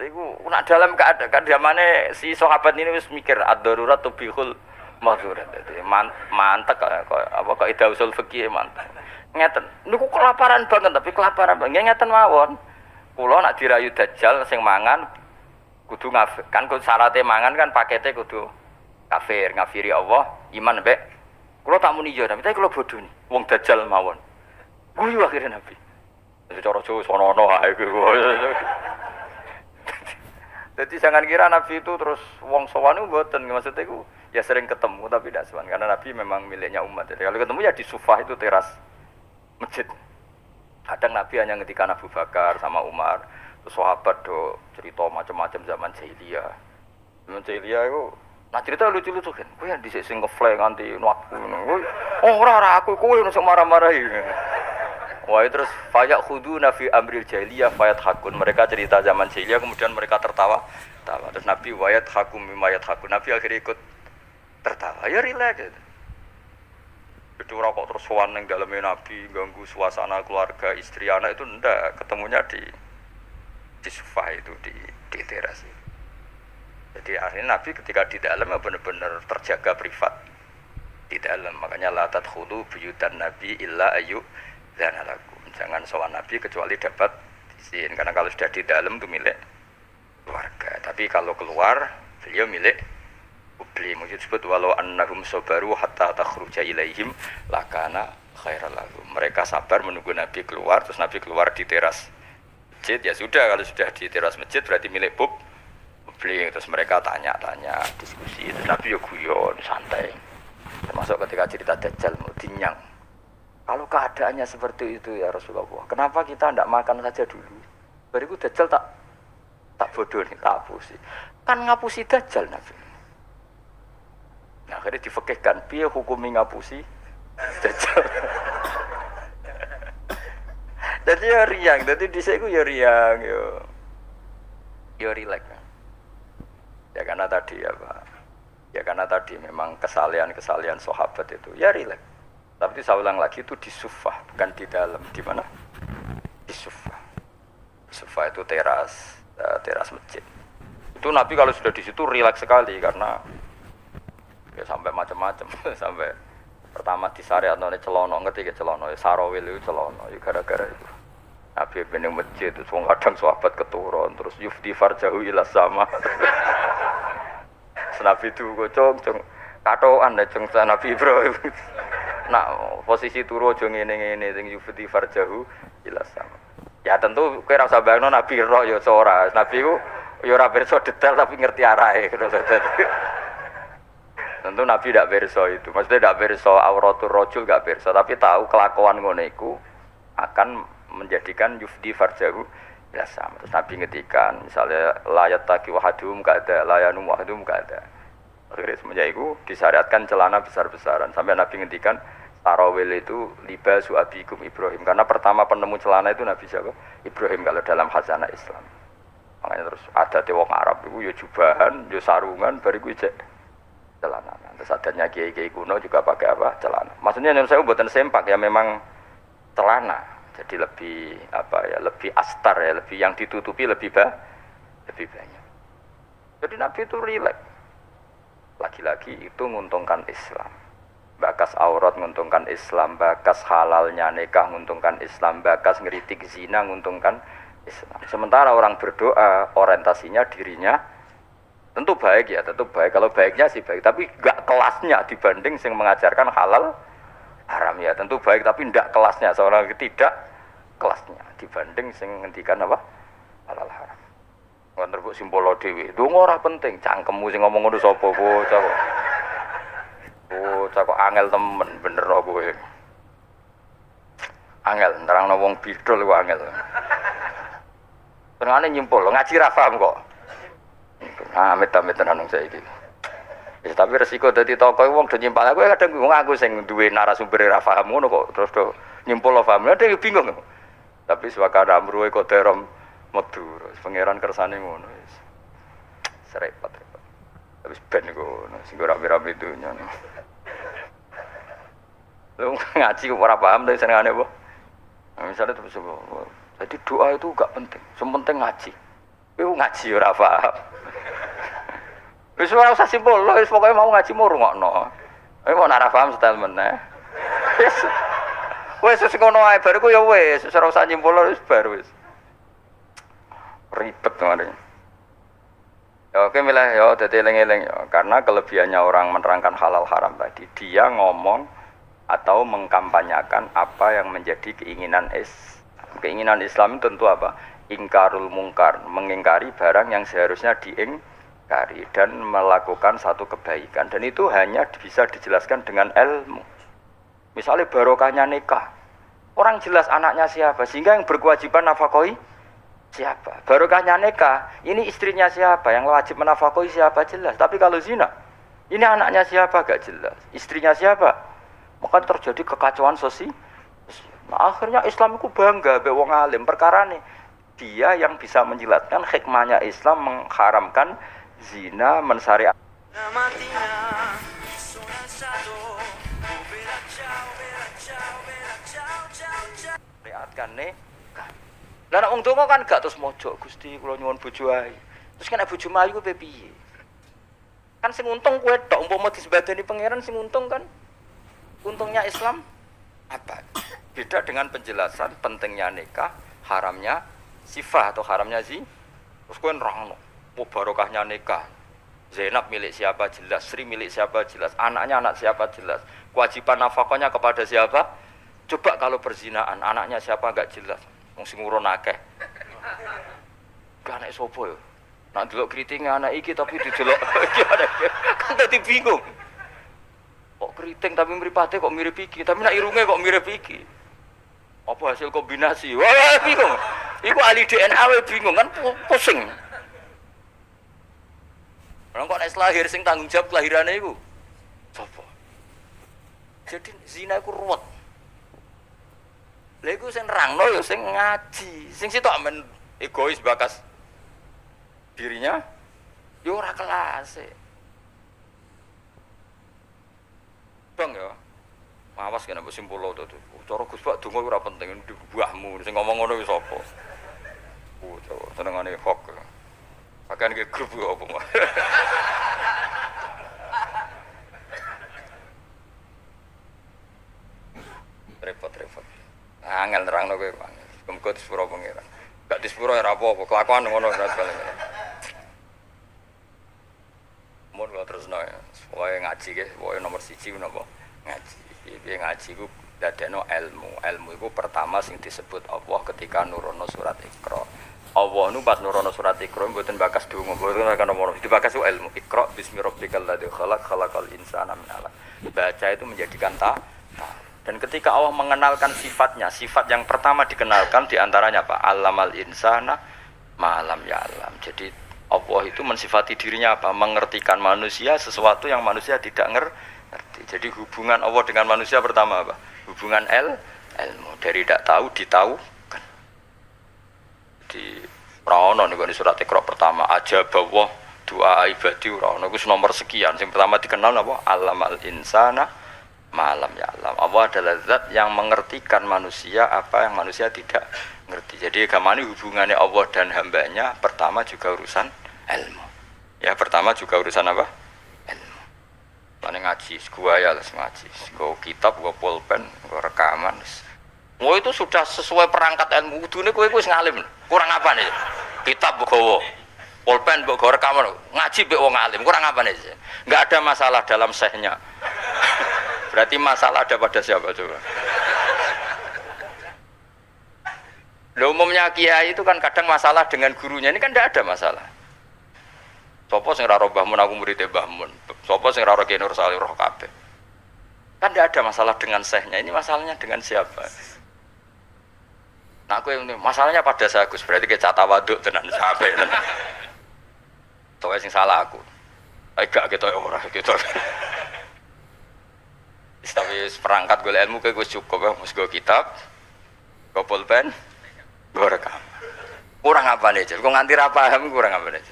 Speaker 1: Iku nak dalam keadaan zamane si sahabat ini wis mikir ad-darurat tubihul mahzurat. Dadi mantek kok ida usul fikih mantek. Ngeten, niku kelaparan banget tapi kelaparan banget ngeten mawon. Kula nak dirayu Dajjal sing mangan kudu ngafir. Kan syaratnya mangan kan pakete kudu kafir, ngafiri Allah, iman mbek. Kula tak muni yo tapi kula bodoh nih. Wong Dajjal mawon. Guyu akhirnya Nabi. Cara Jawa sono-ono ae kuwi. Jadi jangan kira Nabi itu terus wong sowan itu mboten, maksudnya itu ya sering ketemu tapi tidak sowan karena Nabi memang miliknya umat. Jadi kalau ketemu ya di Sufah itu teras masjid. Kadang Nabi hanya ngetika Abu Bakar sama Umar, terus sahabat do cerita macam-macam zaman jahiliyah. Zaman jahiliyah itu nah cerita lucu-lucu kan. Kowe yang dhisik sing ngeflek nganti nuakku ngono. Oh ora aku kowe sing marah-marahi. Wah terus fayak khudu nafi amril jahiliyah fayat hakun, mereka cerita zaman jahiliyah kemudian mereka tertawa. Terus Nabi wayat hakum mimayat hakun, Nabi akhirnya ikut tertawa. Ya rileks gitu. Itu rokok terus sowan ning daleme Nabi ganggu suasana keluarga istri anak itu ndak, ketemunya di sofa itu di teras. Jadi akhirnya Nabi ketika di dalam benar-benar terjaga privat di dalam, makanya la tadkhulu buyutan Nabi illa ayu dan alaku. Jangan sowan Nabi kecuali dapat izin, karena kalau sudah di dalam itu milik keluarga. Tapi kalau keluar beliau milik publik. Maksud disebut walau annahum sabaru hatta takhruja ilaihim lakana khairal lahum. Mereka sabar menunggu Nabi keluar, terus Nabi keluar di teras masjid. Ya sudah, kalau sudah di teras masjid berarti milik publik. Terus mereka tanya-tanya, diskusi. Terus Nabi ya guyon, santai. Termasuk ketika cerita Dajjal mau dinyang. Kalau keadaannya seperti itu ya Rasulullah, kenapa kita tidak makan saja dulu? Bariku Dajjal tak bodoh nih, tak hapusi. Kan ngapusi Dajjal Nabi. Nah, akhirnya difekihkan, piye hukumi ngapusi Dajjal. Jadi ya riang, jadi dhisik ku ya riang yo. Yo rileks. Ya karena tadi ya Pak. Ya karena tadi memang kesalahan sahabat itu ya rileks. Tapi itu saya ulang lagi itu di Sufah, bukan di dalam. Di mana? Di Sufah. Sufah itu teras masjid. Itu Nabi kalau sudah di situ rileks sekali karena ya sampai macam-macam sampai Pertama disyariatno celana, ngerti ke celana, sarawil itu celana, ya gara-gara itu. Nabi ben ning masjid terus wong kadang sahabat keturun terus yufti farjahu ila sama. Nabi itu kocok katokan cung Nabi Ibrahim. Nak posisi turu aja ngene-ngene sing yufti farjahu ila sama. Ya tentu kowe ora usah bayangno Nabi roh ya ora. Nabi ku ya ora pirsa detail tapi ngerti arahe. Tentu Nabi tidak pirsa itu. Maksudnya tidak pirsa auratul rajul enggak pirsa, tapi tahu kelakuan ngono iku akan menjadikan yufdi farjahu ila sama. Terus Nabi ngetikan misalnya layat taki wahadum enggak ada, layanum wahadum enggak ada. Akhirnya semenjak itu disyariatkan celana besar-besaran sampai Nabi ngetikan tarawil itu libasu abikum Ibrahim karena pertama penemu celana itu Nabi siapa? Ibrahim kalau dalam khazanah Islam. Makanya terus ada wong Arab itu ya jubahan, ya sarungan, bariku cek celana. Terus adanya kiai-kiai kuno juga pakai apa? Celana. Maksudnya yang saya buatan sempak ya memang celana. Jadi lebih apa ya? Lebih astar ya, lebih yang ditutupi lebih banyak. Jadi Nabi itu rileks. Lagi-lagi itu menguntungkan Islam. Bakas aurat menguntungkan Islam, bakas halalnya nikah menguntungkan Islam, bakas ngeritik zina menguntungkan Islam. Sementara orang berdoa orientasinya dirinya tentu baik ya, tentu baik. Kalau baiknya sih baik, tapi enggak kelasnya dibanding yang mengajarkan halal haram ya. Tentu baik tapi enggak kelasnya, seorang tidak kelasnya dibanding yang ngendikan apa? Halal haram. Wonten mbok simpolo dhewe. Donga ora penting, cangkemmu sing ngomong ngono sapa bocah kok. Bocah kok angel temen bener kowe. Angel nerangno wong bidol kok angel. Tenane nyimpul ngaji ra paham kok. Amit-amit tenan wong saiki. Wis tapi resiko dadi tokoh wong do nyimpal aku kadang wong aku sing duwe narasumber ra paham ngono kok terus do nyimpul paham. Ada yang bingung. Tapi swakana amruhe koterom metu pangeran kersane ngono wis serepot habis ben ngono sing ora rame-rame dunya lu ngaji ora paham tapi senengane apa misalnya terus jadi doa itu enggak penting sementing ngaji kowe ngaji ora paham wis ora usah simpul wis pokoke mau ngaji mu rungokno mau ora paham setel meneh wis ngono ae bar iku ya wis ora usah nyimpul wis bar wis ribet kemarin. Ya oke milih ya dadi eling-eling ya karena kelebihannya orang menerangkan halal haram tadi dia ngomong atau mengkampanyakan apa yang menjadi keinginan Islam itu tentu apa? Ingkarul mungkar, mengingkari barang yang seharusnya diingkari dan melakukan satu kebaikan dan itu hanya bisa dijelaskan dengan ilmu. Misalnya barokahnya nikah. Orang jelas anaknya siapa sehingga yang berkewajiban nafkahi siapa? Barokahnya nikah, ini istrinya siapa? Yang wajib menafkahi siapa jelas. Tapi kalau zina, ini anaknya siapa gak jelas. Istrinya siapa? Maka terjadi kekacauan sosial. Nah, akhirnya Islam itu bangga be wong alim perkara nih. Dia yang bisa menjelaskan hikmahnya Islam mengharamkan zina, mensyariat. Syariatkan nih. Lah nek wong donga kan gak terus mojo Gusti kula nyuwun bojo ae. Terus kan nek bojo mlayu kuwi piye? Kan sing untung kowe tok umpama disembadani pangeran sing untung kan. Untungnya Islam apa? Beda dengan penjelasan pentingnya nikah, haramnya sifah atau haramnya terus kowe nerangno. Oh barokahnya nikah. Zainab milik siapa jelas, Sri milik siapa jelas, anaknya anak siapa jelas. Kewajiban nafkahnya kepada siapa? Coba kalau perzinaan anaknya siapa enggak jelas. Wong sing urun akeh. Gak anak sapa ya? Nak delok kriting anak iki tapi didelok iki kan dadi bingung. Kok kriting tapi mripate kok mirip iki, tapi nak irunge kok mirip iki. Apa hasil kombinasi? Wah, bingung. Iku ahli DNA we bingung kan pusing. Orang kok nek lahir sing tanggung jawab kelahirane iku sapa? Jadi zina iku ruwet. Lha iku sing nerangno ya sing ngaji. Sing sitok men egois bakas dirinya yo ora kelas. Bang ya. Awas kena mbok simpul to. Cara Gus Pak donga ora penting buahmu sing ngomong ngono wis apa. Senengane hok. Pakane ke grup apa. repot-repot. Angel nerangno kowe Pak. Muga disepuro pangeran. Gak disepuro ya apa-apa, kelakuan ngono ora balik. Mun kula terusno ya. Pokoke ngaji nggih, pokoke nomor 1 menapa? Ngaji. Piye ngaji ku dadekno ilmu. Ilmu iku pertama sing disebut Allah ketika nurono surat Iqra. Allah nu pas nurono surat Iqra mboten bakas donga, mboten kan nomor dibakas ilmu. Iqra bismi rabbikal ladzi khalaq khalaqal insana min 'alaq. Baca itu menjadikan dan ketika Allah mengenalkan sifatnya, sifat yang pertama dikenalkan diantaranya apa? Allamal insana ma'lam ya'lam. Jadi Allah itu mensifati dirinya apa? Mengertikan manusia sesuatu yang manusia tidak ngerti. Jadi hubungan Allah dengan manusia pertama apa? Hubungan ilmu. Dari tidak tahu ditahukan. Di Ra'ana nih surat Iqra pertama aja bahwa doa ibadi Ra'ana itu nomor sekian. Yang pertama dikenal apa? Allamal insana malam ya alam. Allah adalah zat yang mengertikan manusia apa yang manusia tidak ngerti. Jadi agama ini hubungannya Allah dan hambanya pertama juga urusan ilmu. Ya pertama juga urusan apa? Ilmu. Mana ngaji, gua ya les ngaji. Gua kitab, gua pulpen, gua rekaman. Gua itu sudah sesuai perangkat ilmu. Kudune kowe wis ngalim. Kurang apa nih? Kitab gua pulpen gua rekaman. Ngaji mbek wong alim. Kurang apa nih? Enggak ada masalah dalam sehnya. Berarti masalah ada pada siapa coba? Loh, umumnya kiai itu kan kadang masalah dengan gurunya, ini kan tidak ada masalah. Sopo sing raro Mbah Mun aku muridé Mbah Mun. Sopo sing raro Ki Nur Salih roh kabeh. Kan tidak ada masalah dengan sehnya, ini masalahnya dengan siapa? Nah aku yang ini, masalahnya pada saya Gus, berarti kayak cata waduk tenan sampai tenan. Soalnya sing salah aku. Agak gitu ora gitu. Tapi perangkat gue ilmu kayak gue cukup ya, mus gue kitab, gue pulpen, gue rekam. Kurang apa nih? Gue nganti paham kurang apa nih?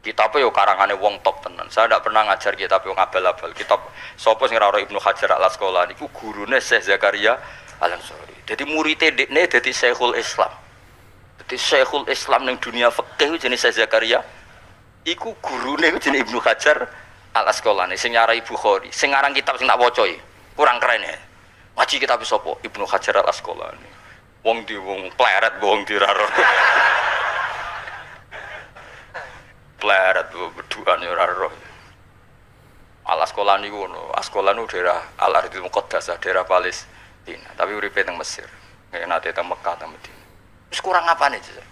Speaker 1: Kitabnya yo karangannya wong top tenan. Saya tidak pernah ngajar kitab yang abal-abal. Kitab sopo sing raro Ibnu Hajar al Asqalani iku gurune Syekh Zakaria Al Ansori. Jadi muridé dekne dadi Syekhul Islam. Dadi Syekhul Islam ning dunia fikih jenenge Syekh Zakaria. Iku gurune jenenge Ibnu Hajar Al Asqalani sing nyarai Bukhari, sing ngarang kitab sing tak waca iki. Kurang keren ya. Ngaji kitab sapa? Ibnu Hajar Al Asqalani. Wong di wong pleret wong diraro. Pleret beduan ya ora roh. Al Asqalani ngono. Asqalani daerah Al Ardhil Muqaddasah, daerah Palestina, tapi uripe teng Mesir. Kayak nate teng Mekah teng Madinah. Wis kurang apane, Jasa?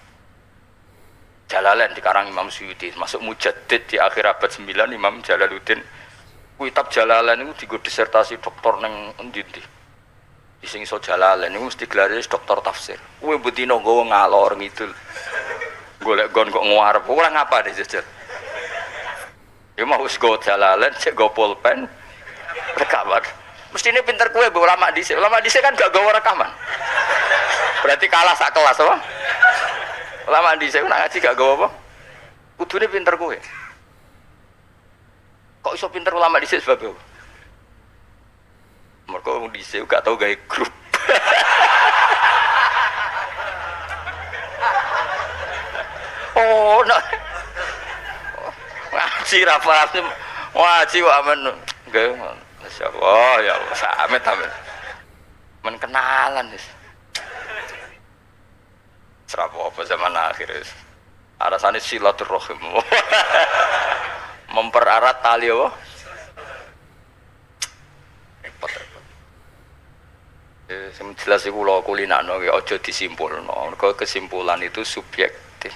Speaker 1: Jalalain dikarang Imam Suyuti, masuk Mujaddid di akhir abad 9 Imam Jalaluddin. Kitab Jalalain itu digo disertasi doktor neng endi-endi. Di sing iso Jalalain itu mesti gelare doktor tafsir. Kowe betino nggawa ngalor ngidul. Golek gon kok ngarep. Ora ngapa deh jajal. Ya mau wis go Jalalain, cek go pulpen, rekaman. Mestine pinter kowe mbok ulama dhisik. Ulama dhisik kan gak gawa rekaman. Berarti kalah sak kelas apa? Ulama dhisik nak ngaji gak gawa apa? Kudune pinter kowe. Kok iso pinter ulama dhisik sebab apa? Mergo wong dhisik gak tau gawe grup. Oh, no. Ngaji ra paham. Ngaji kok amen. Nggih, masyaallah ya Allah, samet amen. Men kenalan wis. Serapa apa zaman akhir wis. Arasane silaturahim. Mempererat tali apa? Repot-repot. Sing jelas iku kula kulinakno aja disimpulno. Mergo kesimpulan itu subjektif.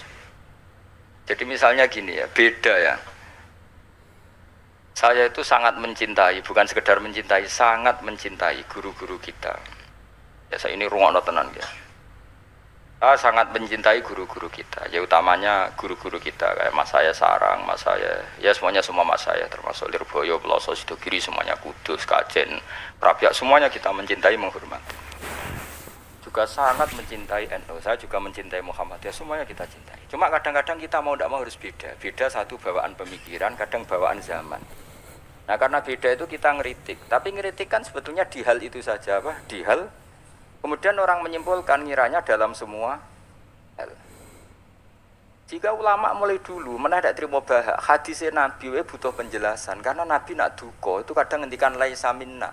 Speaker 1: Jadi misalnya gini ya, beda ya. Saya itu sangat mencintai, bukan sekedar mencintai, sangat mencintai guru-guru kita. Ya saya ini rungokno tenan ya. Saya sangat mencintai guru-guru kita, ya utamanya guru-guru kita kayak mas saya Sarang, mas saya, ya semuanya semua mas saya termasuk Lirboyo, Peloso, Sidogiri, semuanya Kudus, Kajen, Prabiak, semuanya kita mencintai, menghormati. Juga sangat mencintai NU, saya juga mencintai Muhammadiyah, semuanya kita cintai. Cuma kadang-kadang kita mau tidak mau harus beda, beda satu bawaan pemikiran, kadang bawaan zaman. Nah karena beda itu kita ngeritik, tapi ngeritik kan sebetulnya di hal itu saja, apa? Di hal kemudian orang menyimpulkan ngiranya dalam semua hal. Jika ulama mulai dulu mana tidak terima bahak hadisnya Nabi butuh penjelasan karena Nabi nak duka itu kadang ngendikan laisa minna.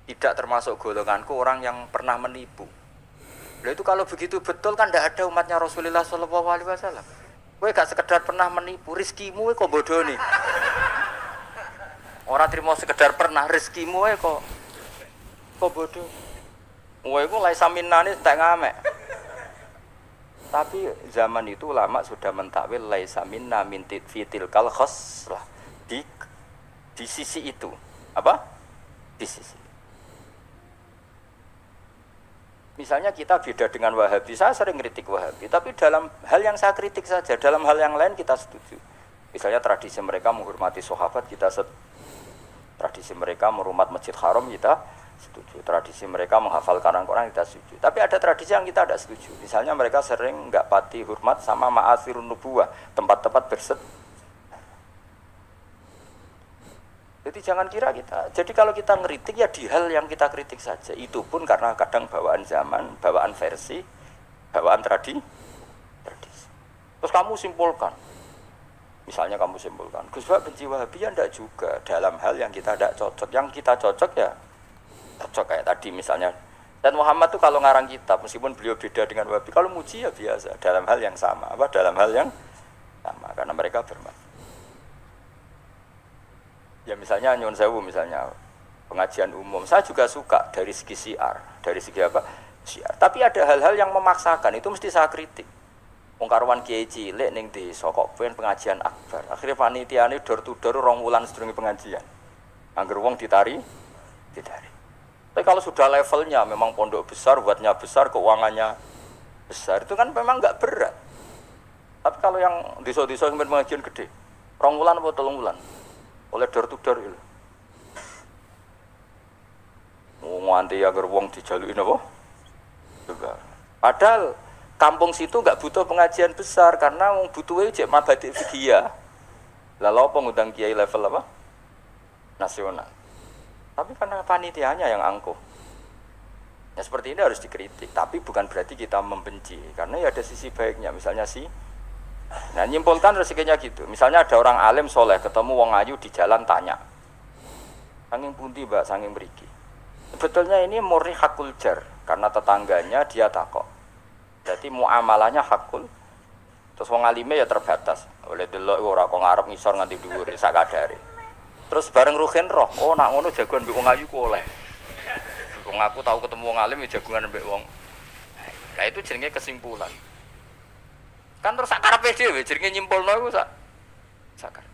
Speaker 1: tidak termasuk golonganku orang yang pernah menipu. Lah itu kalau begitu betul kan tidak ada umatnya Rasulullah Shallallahu Alaihi Wasallam. Kowe gak sekedar pernah menipu, rezekimu kok bodoh nih. Orang terima sekedar pernah rezekimu kok bodoh. Kowe iku laisa minnane tak ngamek. Tapi zaman itu ulama sudah mentakwil laisa minna min fitil kal khoslah di sisi itu. Apa? Di sisi. Misalnya kita beda dengan Wahabi, saya sering kritik Wahabi, tapi dalam hal yang saya kritik saja, dalam hal yang lain kita setuju. Misalnya tradisi mereka menghormati sahabat, kita tradisi mereka merumat Masjid Haram, kita setuju. Tradisi mereka menghafal Quran, kita setuju. Tapi ada tradisi yang kita tidak setuju. Misalnya mereka sering nggak pati hormat sama ma'asirun nubuwah, tempat-tempat berset. Jadi jangan kira kita. Jadi kalau kita ngeritik ya di hal yang kita kritik saja. Itu pun karena kadang bawaan zaman, bawaan versi, bawaan tradisi. Terus kamu simpulkan. Misalnya kamu simpulkan, Gus Bak benci Wahabi ya enggak juga. Dalam hal yang kita tidak cocok. Yang kita cocok ya cocok kayak tadi misalnya. Dan Muhammad tuh kalau ngarang kitab, meskipun beliau beda dengan Wahabi, kalau muji ya biasa. Dalam hal yang sama. Apa? Dalam hal yang sama. Karena mereka bermanfaat. Ya misalnya nyuwun sewu misalnya pengajian umum, saya juga suka dari segi syiar, dari segi apa? Syiar. Tapi ada hal-hal yang memaksakan, itu mesti saya kritik. Wong karuan kiai cilik ning desa kok pengajian akbar. Akhirnya panitiane door to door 2 wulan sedurunge pengajian. Angger wong ditari. Tapi kalau sudah levelnya memang pondok besar, buatnya besar, keuangannya besar, itu kan memang enggak berat. Tapi kalau yang desa-desa yang pengajian gede, 2 wulan atau 3 wulan. Oleh door to door itu. Nganti agar wong dijaluki napa? Juga. Padahal kampung situ enggak butuh pengajian besar karena wong butuhe cek mabadik fikih. Lalu apa ngundang kiai level apa? Nasional. Tapi karena panitianya yang angkuh. Ya seperti ini harus dikritik, tapi bukan berarti kita membenci karena ya ada sisi baiknya. Misalnya nah nyimpulkan rezekinya gitu. Misalnya ada orang alim soleh ketemu wong ayu di jalan tanya, sanging pundi mbak, sanging mriki. Sebetulnya ini murni hakul jar karena tetangganya dia takok. Jadi muamalahnya hakul. Terus wong alime ya terbatas. Oleh delok ora kok ngarep ngisor nganti dhuwur sak kadare. Terus bareng ruhen roh, oh nak ngono jagoan mbek wong ayu ku oleh. Wong aku tahu ketemu wong alim ya jagoan mbek wong. Nah itu jenenge kesimpulan. Kan terus sakarepe dhewe jenenge nyimpulno iku sakar.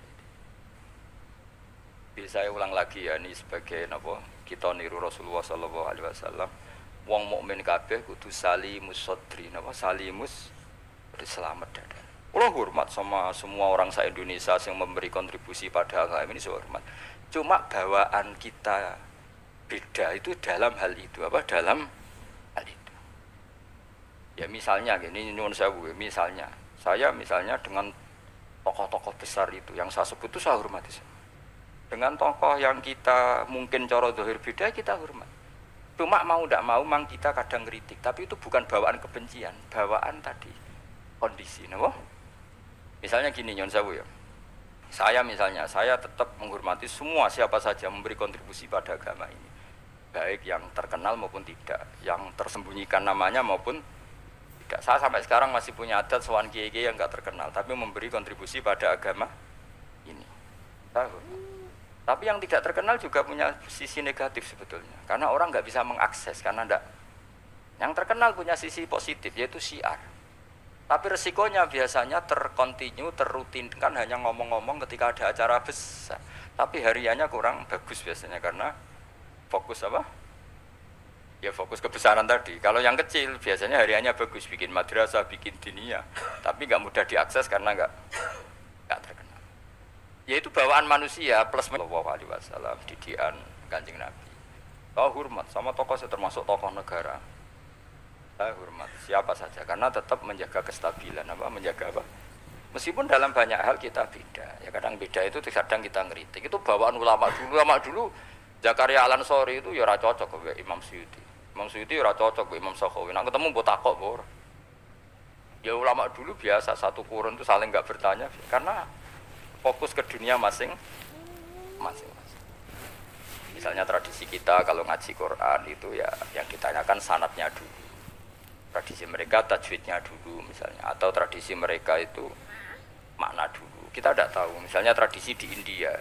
Speaker 1: Bisa saya ulang lagi ya, ini sebagai napa kita niru Rasulullah sallallahu alaihi wasallam. Wong mukmin kabeh kudu salimus sadri, napa salimus selamat dada. Kula hormat sama semua orang se-Indonesia yang memberi kontribusi pada agama ini, saya hormat. Cuma bawaan kita beda itu dalam hal itu, apa dalam hal itu. Ya misalnya gini, nyuwun sewu, misalnya saya dengan tokoh-tokoh besar itu yang saya sebut itu saya hormati. Dengan tokoh yang kita mungkin cara zahir beda kita hormat. Cuma mau tidak mau memang kita kadang kritik, tapi itu bukan bawaan kebencian, bawaan tadi kondisi, napa? Misalnya gini nyuwun sewu ya. Saya tetap menghormati semua siapa saja memberi kontribusi pada agama ini. Baik yang terkenal maupun tidak, yang tersembunyikan namanya maupun tidak. Saya sampai sekarang masih punya adat sowan kiai-kiai yang enggak terkenal tapi memberi kontribusi pada agama ini. Tapi yang tidak terkenal juga punya sisi negatif sebetulnya. Karena orang enggak bisa mengakses karena enggak. Yang terkenal punya sisi positif yaitu syiar. Tapi resikonya biasanya terkontinu, terrutinkan hanya ngomong-ngomong ketika ada acara besar. Tapi hariannya kurang bagus biasanya karena fokus apa? Ya fokus kebesaran tadi. Kalau yang kecil biasanya hariannya bagus, bikin madrasah, bikin diniyah, tapi nggak mudah diakses karena nggak terkenal. Yaitu bawaan manusia plus Sallallahu Alaihi Wasallam, didikan Kanjeng Nabi. Saya hormat sama tokoh saya termasuk tokoh negara. Saya hormat siapa saja karena tetap menjaga kestabilan menjaga apa? Meskipun dalam banyak hal kita beda. Ya kadang beda itu kadang kita ngeritik. Itu bawaan ulama dulu. Zakaria Al-Ansori itu ya ora cocok ke Imam Suyuti. Imam Suyuti ora cocok ke Imam Sakhawi. Nek ketemu mbok takok ora. Ya ulama dulu biasa satu kurun itu saling enggak bertanya karena fokus ke dunia masing-masing. Misalnya tradisi kita kalau ngaji Quran itu ya yang ditanyakan sanadnya dulu. Tradisi mereka tajwidnya dulu misalnya, atau tradisi mereka itu makna dulu. Kita tidak tahu. Misalnya tradisi di India.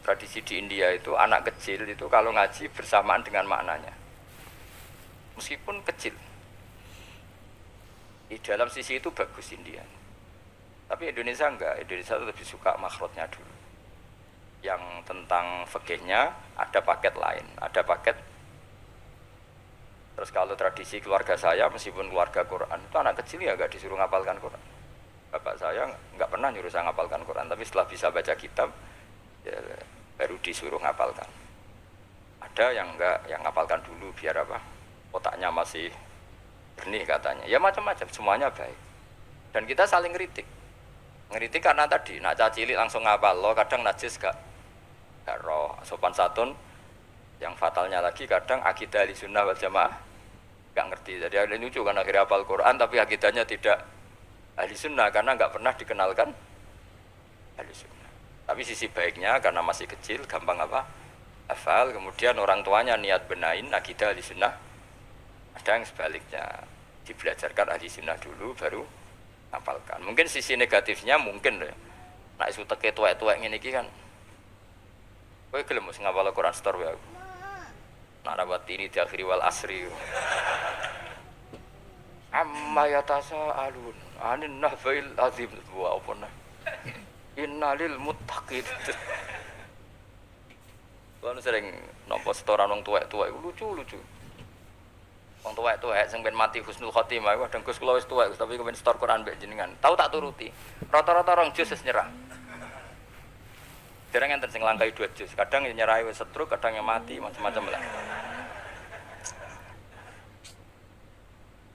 Speaker 1: Tradisi di India itu anak kecil itu kalau ngaji bersamaan dengan maknanya. Meskipun kecil. Di dalam sisi itu bagus India. Tapi Indonesia enggak. Indonesia itu lebih suka makhrajnya dulu. Yang tentang fikihnya ada paket lain, ada paket. Terus kalau tradisi keluarga saya meskipun keluarga Quran itu anak kecil ya enggak disuruh ngapalkan Quran. Bapak saya enggak pernah nyuruh saya ngapalkan Quran, tapi setelah bisa baca kitab ya, baru disuruh ngapalkan. Ada yang enggak, yang ngapalkan dulu biar apa? Otaknya masih jernih katanya. Ya macam-macam, semuanya baik. Dan kita saling ngeritik. Ngeritik karena tadi nak cilik langsung ngapal lo, kadang najis gak roh, sopan santun. Yang fatalnya lagi kadang akidah Ahlussunnah wal Jamaah gak ngerti. Jadi ada lucu kan akhirnya hafal Quran tapi akidahnya tidak Ahlussunnah karena gak pernah dikenalkan Ahlussunnah. Tapi sisi baiknya karena masih kecil gampang apa? Hafal, kemudian orang tuanya niat benahin akidah Ahlussunnah. Ada yang sebaliknya dibelajarkan Ahlussunnah dulu baru hafalkan. Mungkin sisi negatifnya mungkin deh. Nak isu teke tuwek-tuwek ngene iki kan. Kowe gelem mesti ngapal Quran setor wae. Nak rawat ini di akhir wal asri. Amma yatasa alun anin nahfil azim wa opona. Innalil muttaqin. Kalau sering nampa setoran wong tuwek-tuwek lucu-lucu. Wong tuwek-tuwek sing ben mati husnul khotimah kadang Gus kula wis tuwek tapi kepen setor Quran mbek jenengan. Tahu tak turuti. Rata-rata rong juz wis nyerah. Dereng enten sing langkai 2 juz. Kadang nyerahi wis setruk, kadang yang mati macam-macam lah.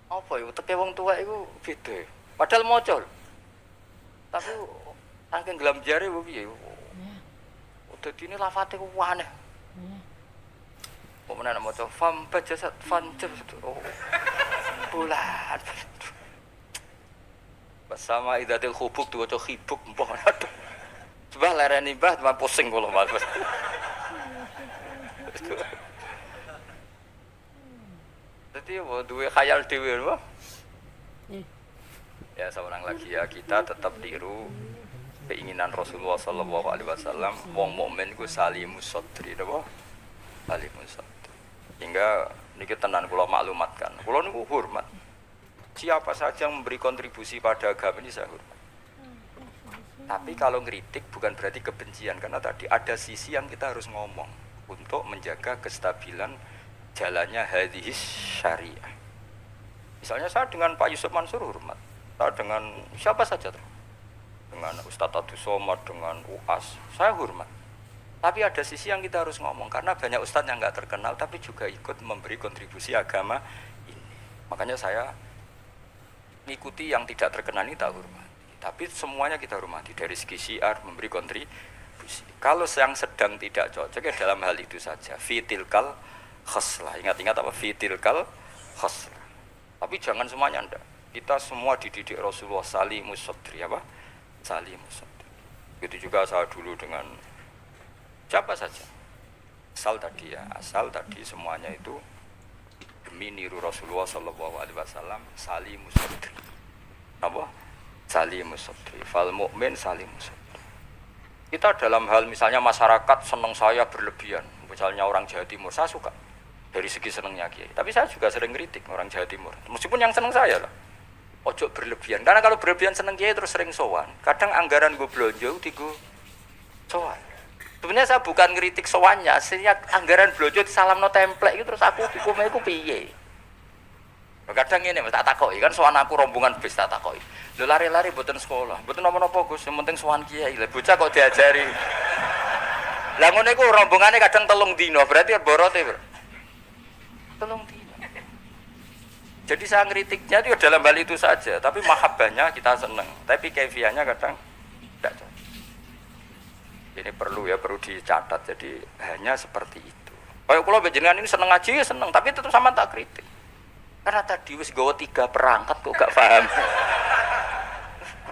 Speaker 1: Apa iku teke wong tuwek iku beda. Padahal maca. Tapi saking gelam jare ku piye? Dadi ini lafate ku aneh. Kok menawa maca fam bajasat fancep oh. Bulan. Bersama idatil khubuk diwaca khibuk mbah. Coba lereni mbah teman pusing kula Mas. Dadi duwe khayal dhewe lho. Ya seorang lagi ya kita tetap tiru keinginan Rasulullah sallallahu alaihi wasallam wong mukmin ku salimus sadri napa? Salimus sadri. Hingga niki tenan kula maklumatkan. Kula niku hormat. Siapa saja yang memberi kontribusi pada agama ini saya hormat. Tapi kalau ngeritik bukan berarti kebencian karena tadi ada sisi yang kita harus ngomong untuk menjaga kestabilan jalannya hadis syariah. Misalnya saya dengan Pak Yusuf Mansur hormat. Saya dengan siapa saja dengan Ustadz Abdus Somad, dengan UAS, saya hormat. Tapi ada sisi yang kita harus ngomong karena banyak ustadz yang nggak terkenal tapi juga ikut memberi kontribusi agama ini. Makanya saya mengikuti yang tidak terkenal ini tak hormati. Tapi semuanya kita hormati dari segi syiar memberi kontribusi. Kalau yang sedang tidak cocok ya dalam hal itu saja. Fitilkal khoslah. Ingat-ingat apa? Fitilkal khoslah. Tapi jangan semuanya enggak. Kita semua dididik Rasulullah salimus sadri apa? Salimus sadri. Begitu juga saya dulu dengan siapa saja. Asal tadi ya, asal tadi semuanya itu demi niru Rasulullah sallallahu alaihi wasallam salimus sadri. Apa? Salimus sadri. Fal mukmin salimus sadri. Kita dalam hal misalnya masyarakat senang saya berlebihan. Misalnya orang Jawa Timur saya suka dari segi senangnya Kiai. Tapi saya juga sering kritik orang Jawa Timur. Meskipun yang senang saya lah. Ojo berlebihan. Karena kalau berlebihan seneng Kiai terus sering sowan. Kadang anggaran gue belanja digo sowan. Sebenarnya saya bukan ngeritik sowannya, aslinya anggaran belanja disalamno template itu terus aku hukumnya iku piye. Kadang ngene Mas tak takoki kan sowan aku rombongan bis tak takoki. Lho lari-lari mboten sekolah, mboten napa-napa Gus, yang penting sowan Kiai. Lah bocah kok diajari. Lah ngono iku rombongane kadang 3 dina, berarti borote, Bro. 3 dina. Jadi saya ngeritiknya itu dalam hal itu saja, tapi mahabbahnya kita senang, tapi kaifiahnya kadang tidak cocok. Ini perlu dicatat, jadi hanya seperti itu. Kalau jenengan ini seneng ngaji, seneng, tapi tetap sama tak kritik. Karena tadi wis gawa 3 perangkat kok gak paham.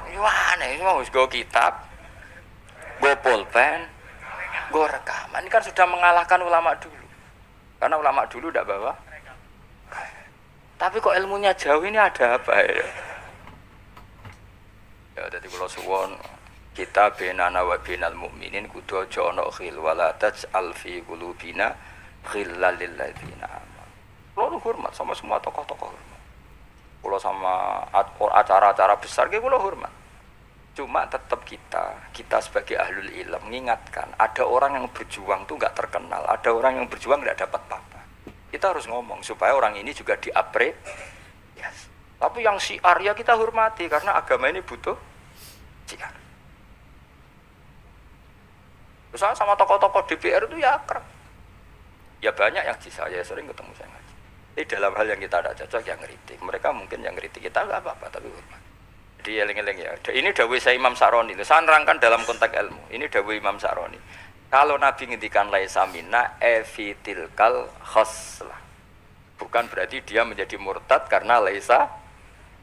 Speaker 1: Gimana ini wis gawa kitab, gawa pulpen, Gue rekaman ini kan sudah mengalahkan ulama dulu. Karena ulama dulu tidak bawa. Tapi kok ilmunya jauh ini ada apa ya? Ya jadi kalau suwon kita benana wa binal mukminin kudu aja ana khil wala taj'al fi qulubina khillal lil ladzina amanu. Kulo hormat sama semua tokoh-tokoh hormat. Kulo sama acara-acara besar ki kulo hormat. Cuma tetap kita sebagai ahlul ilm mengingatkan ada orang yang berjuang tuh enggak terkenal, ada orang yang berjuang enggak dapat apa-apa. Kita harus ngomong supaya orang ini juga diapresiasi. Yes. Tapi yang syiar ya kita hormati karena agama ini butuh syiar. Misalnya sama tokoh-tokoh DPR itu ya akrab. Ya banyak yang di saya sering ketemu saya ngaji. Jadi dalam hal yang kita tidak cocok yang ngeritik. Mereka mungkin yang ngeritik kita enggak apa-apa tapi hormat. Jadi eling-eling ya. Ini dawuh saya Imam Saroni. Saya nerangkan dalam konteks ilmu. Ini dawuh Imam Saroni. Kalau Nabi ngendikan laisa minna efitilkal khoslah. Bukan berarti dia menjadi murtad karena laisa.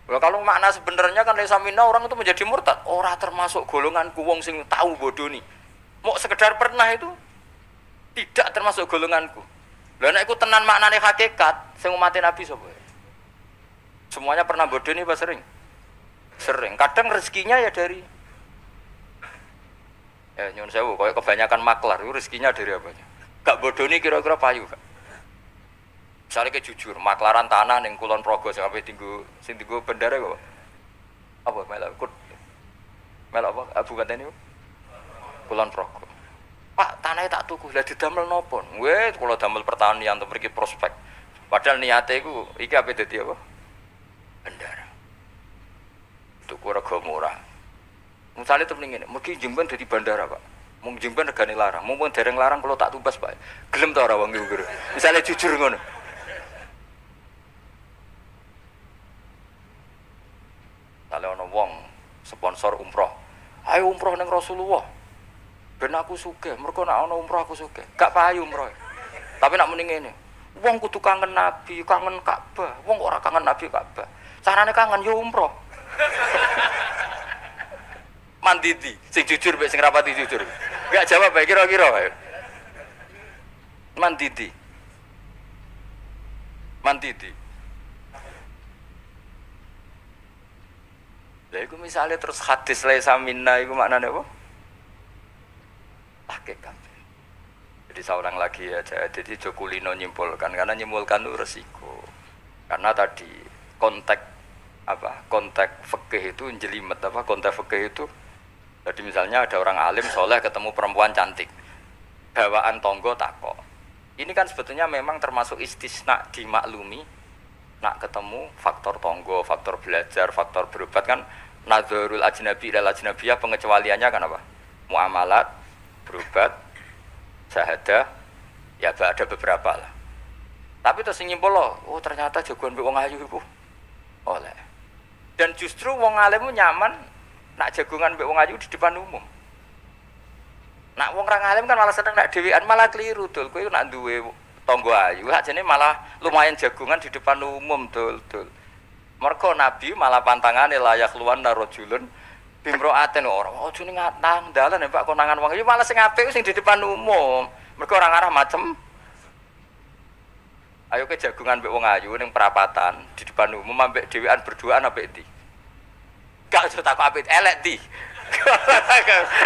Speaker 1: Kalau makna sebenarnya kan laisa minna orang itu menjadi murtad. Orang termasuk golonganku wong sing tahu bodoh nih. Mau sekedar pernah itu tidak termasuk golonganku. Lah nek iku tenan maknane hakikat sing umat Nabi sapa? Semuanya pernah bodoh nih apa sering? Sering. Kadang rezekinya ya dari nyun sewu, kayak kebanyakan maklar, itu rezekinya dari apanya? Gak bodoh nih kira-kira payu gak? Misalnya kayak jujur, maklaran tanah yang Kulon Progo sampai tinggu bendera kok? Apa? Melak apa? Bukan ini? Kulon Progo. Pak, tanahnya tak tuku, lah didamel nopon. Weh, kalau damel pertanian untuk pergi prospek. Padahal niatnya itu, iki apa jadi apa? Bendera. Tuku rego murah. Misalnya itu mendingin, mungkin Jember jadi bandara pak. Mungkin Jember negani larang, mungkin dereng larang kalau tak tumbas pak. Gelem tau orang wangi guru. Misalnya jujur ngono. Kalau ono wong sponsor umroh, ayo umroh neng Rasulullah. Ben aku suge, mereka nak ono umroh aku suge. Gak payu umroh. Tapi nak mendingin ini, wong kudu kangen Nabi, kangen Ka'bah. Wong ora kangen Nabi Ka'bah. Carane kangen yo umroh. Mandidi, sing jujur sing rapati jujur. Enggak jawab bae kira-kira bae. Mandidi. Lah iku misale terus hadis laisa minna iku maknane apa? Hakikat. Jadi seorang lagi ya, jadi Jokulino nyimpulkan karena nyimpulkan itu resiko. Karena tadi konteks fikih itu jelimet konteks fikih itu. Jadi misalnya ada orang alim soleh ketemu perempuan cantik, bawaan tonggo takok. Ini kan sebetulnya memang termasuk istisna dimaklumi. Nak ketemu faktor tonggo, faktor belajar, faktor berobat kan nazarul ajnabi dan ajnabiyah pengecualiannya kan apa? Muamalat, berobat, syahadah, ya ada beberapa lah. Tapi terus nyimpul loh, oh ternyata jagoan wong ayu iku oleh. Dan justru wong alim nyaman nak jagungan mbek wong ayu di depan umum. Nak wong ra alim kan malah seneng nak dhewean malah keliru dul. Kowe nak duwe tangga ayu, ajene malah lumayan jagungan di depan umum dul. Mergo Nabi malah pantangane layak luwan narojulun bimroaten ora. Ojo ning ngatang dalan Pak konangan wong ayu malah sing apik sing di depan umum. Mergo ora ngarah macem. Ayo ke jagungan mbek wong ayu ning perapatan di depan umum ambek dhewean berduaan ambek ndi? Gak usah takut apit elek di.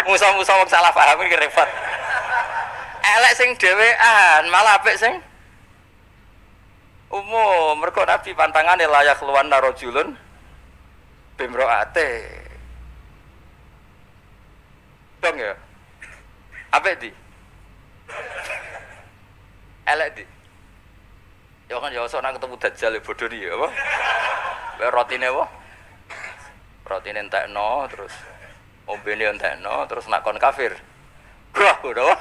Speaker 1: Musa-musa wong salah paham iki repot. Elek sing dhewean, malah apik sing umum. Mergo Nabi pantangane layak luwan narojulun bimroate. Dong ya. Apik di. Elek di. Ya kan ya sok nang ketemu dajjal bodoh iki ya apa? Rotine apa? Rotine entekno terus ombene entekno terus nak kon kafir. Wah, udah.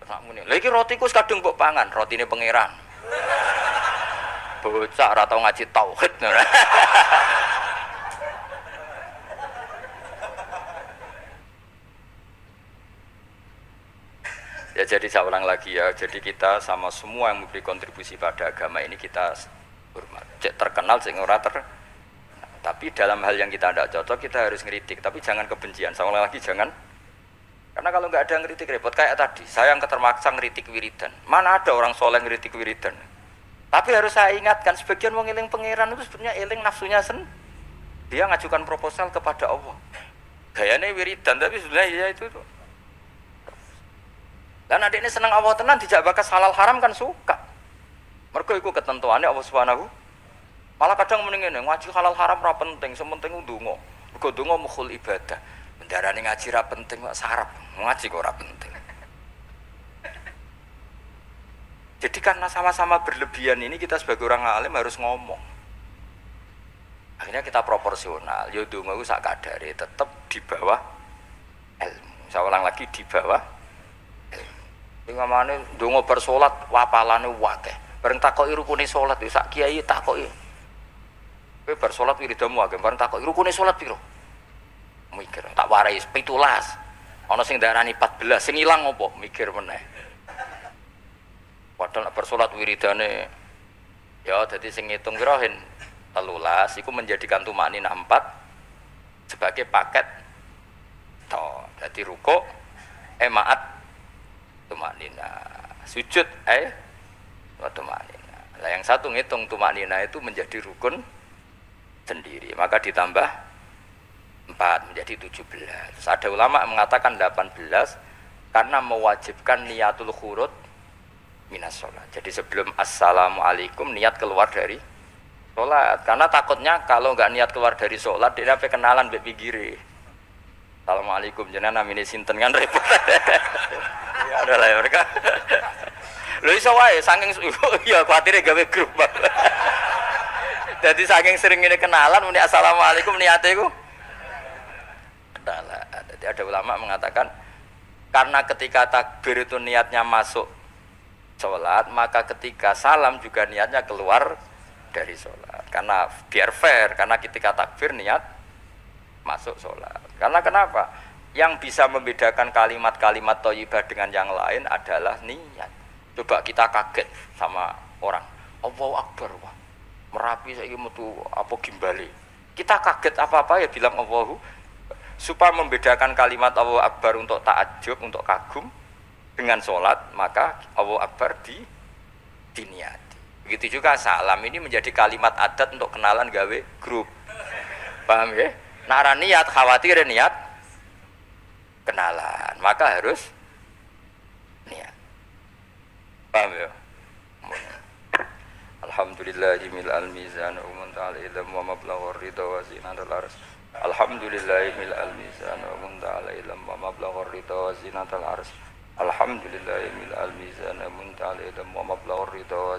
Speaker 1: Nak muni. Lha iki rotiku wis kadung mbok pangan, rotine pangeran. Bocah ora tau ngaji tauhid. Ya jadi saya ulang lagi ya, jadi kita sama semua yang memberi kontribusi pada agama ini kita hormat. Cek terkenal sing ora ter. Tapi dalam hal yang kita tidak cocok kita harus ngeritik, tapi jangan kebencian. Sama lagi jangan, karena kalau nggak ada ngeritik repot. Kayak tadi, saya yang ketermaksa ngeritik wiridan. Mana ada orang soleh ngeritik wiridan? Tapi harus saya ingatkan, sebagian wong eling pangeran itu sebenarnya eling nafsunya dia ngajukan proposal kepada Allah. Gayanya wiridan, tapi sebenarnya ya itu tuh. Dan adik ini senang Allah tenan, tidak bakas halal haram kan suka. Mergo iku ketentuannya Allah Subhanahu. Malah kadang mending ngene, ngaji halal haram ora penting, sementing ndonga. Mergo ndonga mukhul ibadah. Bendarane ngaji ra penting kok sarap, ngaji kok ora penting. Jadi karena sama-sama berlebihan ini kita sebagai orang alim harus ngomong. Akhirnya kita proporsional. Ya ndonga iku sak kadare tetep di bawah ilmu. Saya ulang lagi di bawah ilmu. Ngamane ndonga bar salat wapalane akeh. Bareng takoki rukune salat wis sak kiai takoki. Kowe bar salat wiridamu akeh, bareng takoki rukune salat piro? Mikir, tak warai 17. Ana sing darani 14, sing ilang opo? Mikir meneh. Padahal nek bar salat wiridane ya dadi sing ngitung piro hen 13 iku menjadikan tumakninah 4 sebagai paket to. Dadi rukuk maat tumakninah. Sujud tumakninah. Lah yang satu ngitung tumakninah itu menjadi rukun sendiri, maka ditambah 4 menjadi 17. Terus ada ulama mengatakan 18 karena mewajibkan niatul khurud minas sholat. Jadi sebelum assalamualaikum niat keluar dari sholat, karena takutnya kalau nggak niat keluar dari sholat dia sampai kenalan mbek pinggire. Assalamualaikum jenengan namine sinten kan repot. Ya ada lah mereka. Lho iso wae saking ya kuatire gawe grup. Jadi saking sering ini kenalan muni assalamualaikum niate iku kenalan. Jadi ada ulama mengatakan karena ketika takbir itu niatnya masuk sholat, maka ketika salam juga niatnya keluar dari sholat. Karena biar fair, karena ketika takbir niat masuk sholat. Karena kenapa? Yang bisa membedakan kalimat-kalimat thayyibah dengan yang lain adalah niat. Coba kita kaget sama orang, Allahu Akbar, wah Merapi saiki metu apa gimbale. Kita kaget apa-apa ya bilang Allahu, supaya membedakan kalimat Allahu Akbar untuk ta'ajub, untuk kagum dengan sholat, maka Allahu Akbar diniati. Begitu juga salam ini menjadi kalimat adat untuk kenalan gawe grup. Paham ya? Nara niat khawatir niat kenalan, maka harus niat. Paham ya? Alhamdulillahi mil al-mizan wa muntal ilm wa mablagh ridha wa zinatul ars. Alhamdulillahi mil al-mizan wa muntal ilm wa mablagh ridha wa zinatul ars. Alhamdulillahi mil al-mizan wa muntal ilm wa mablagh ridha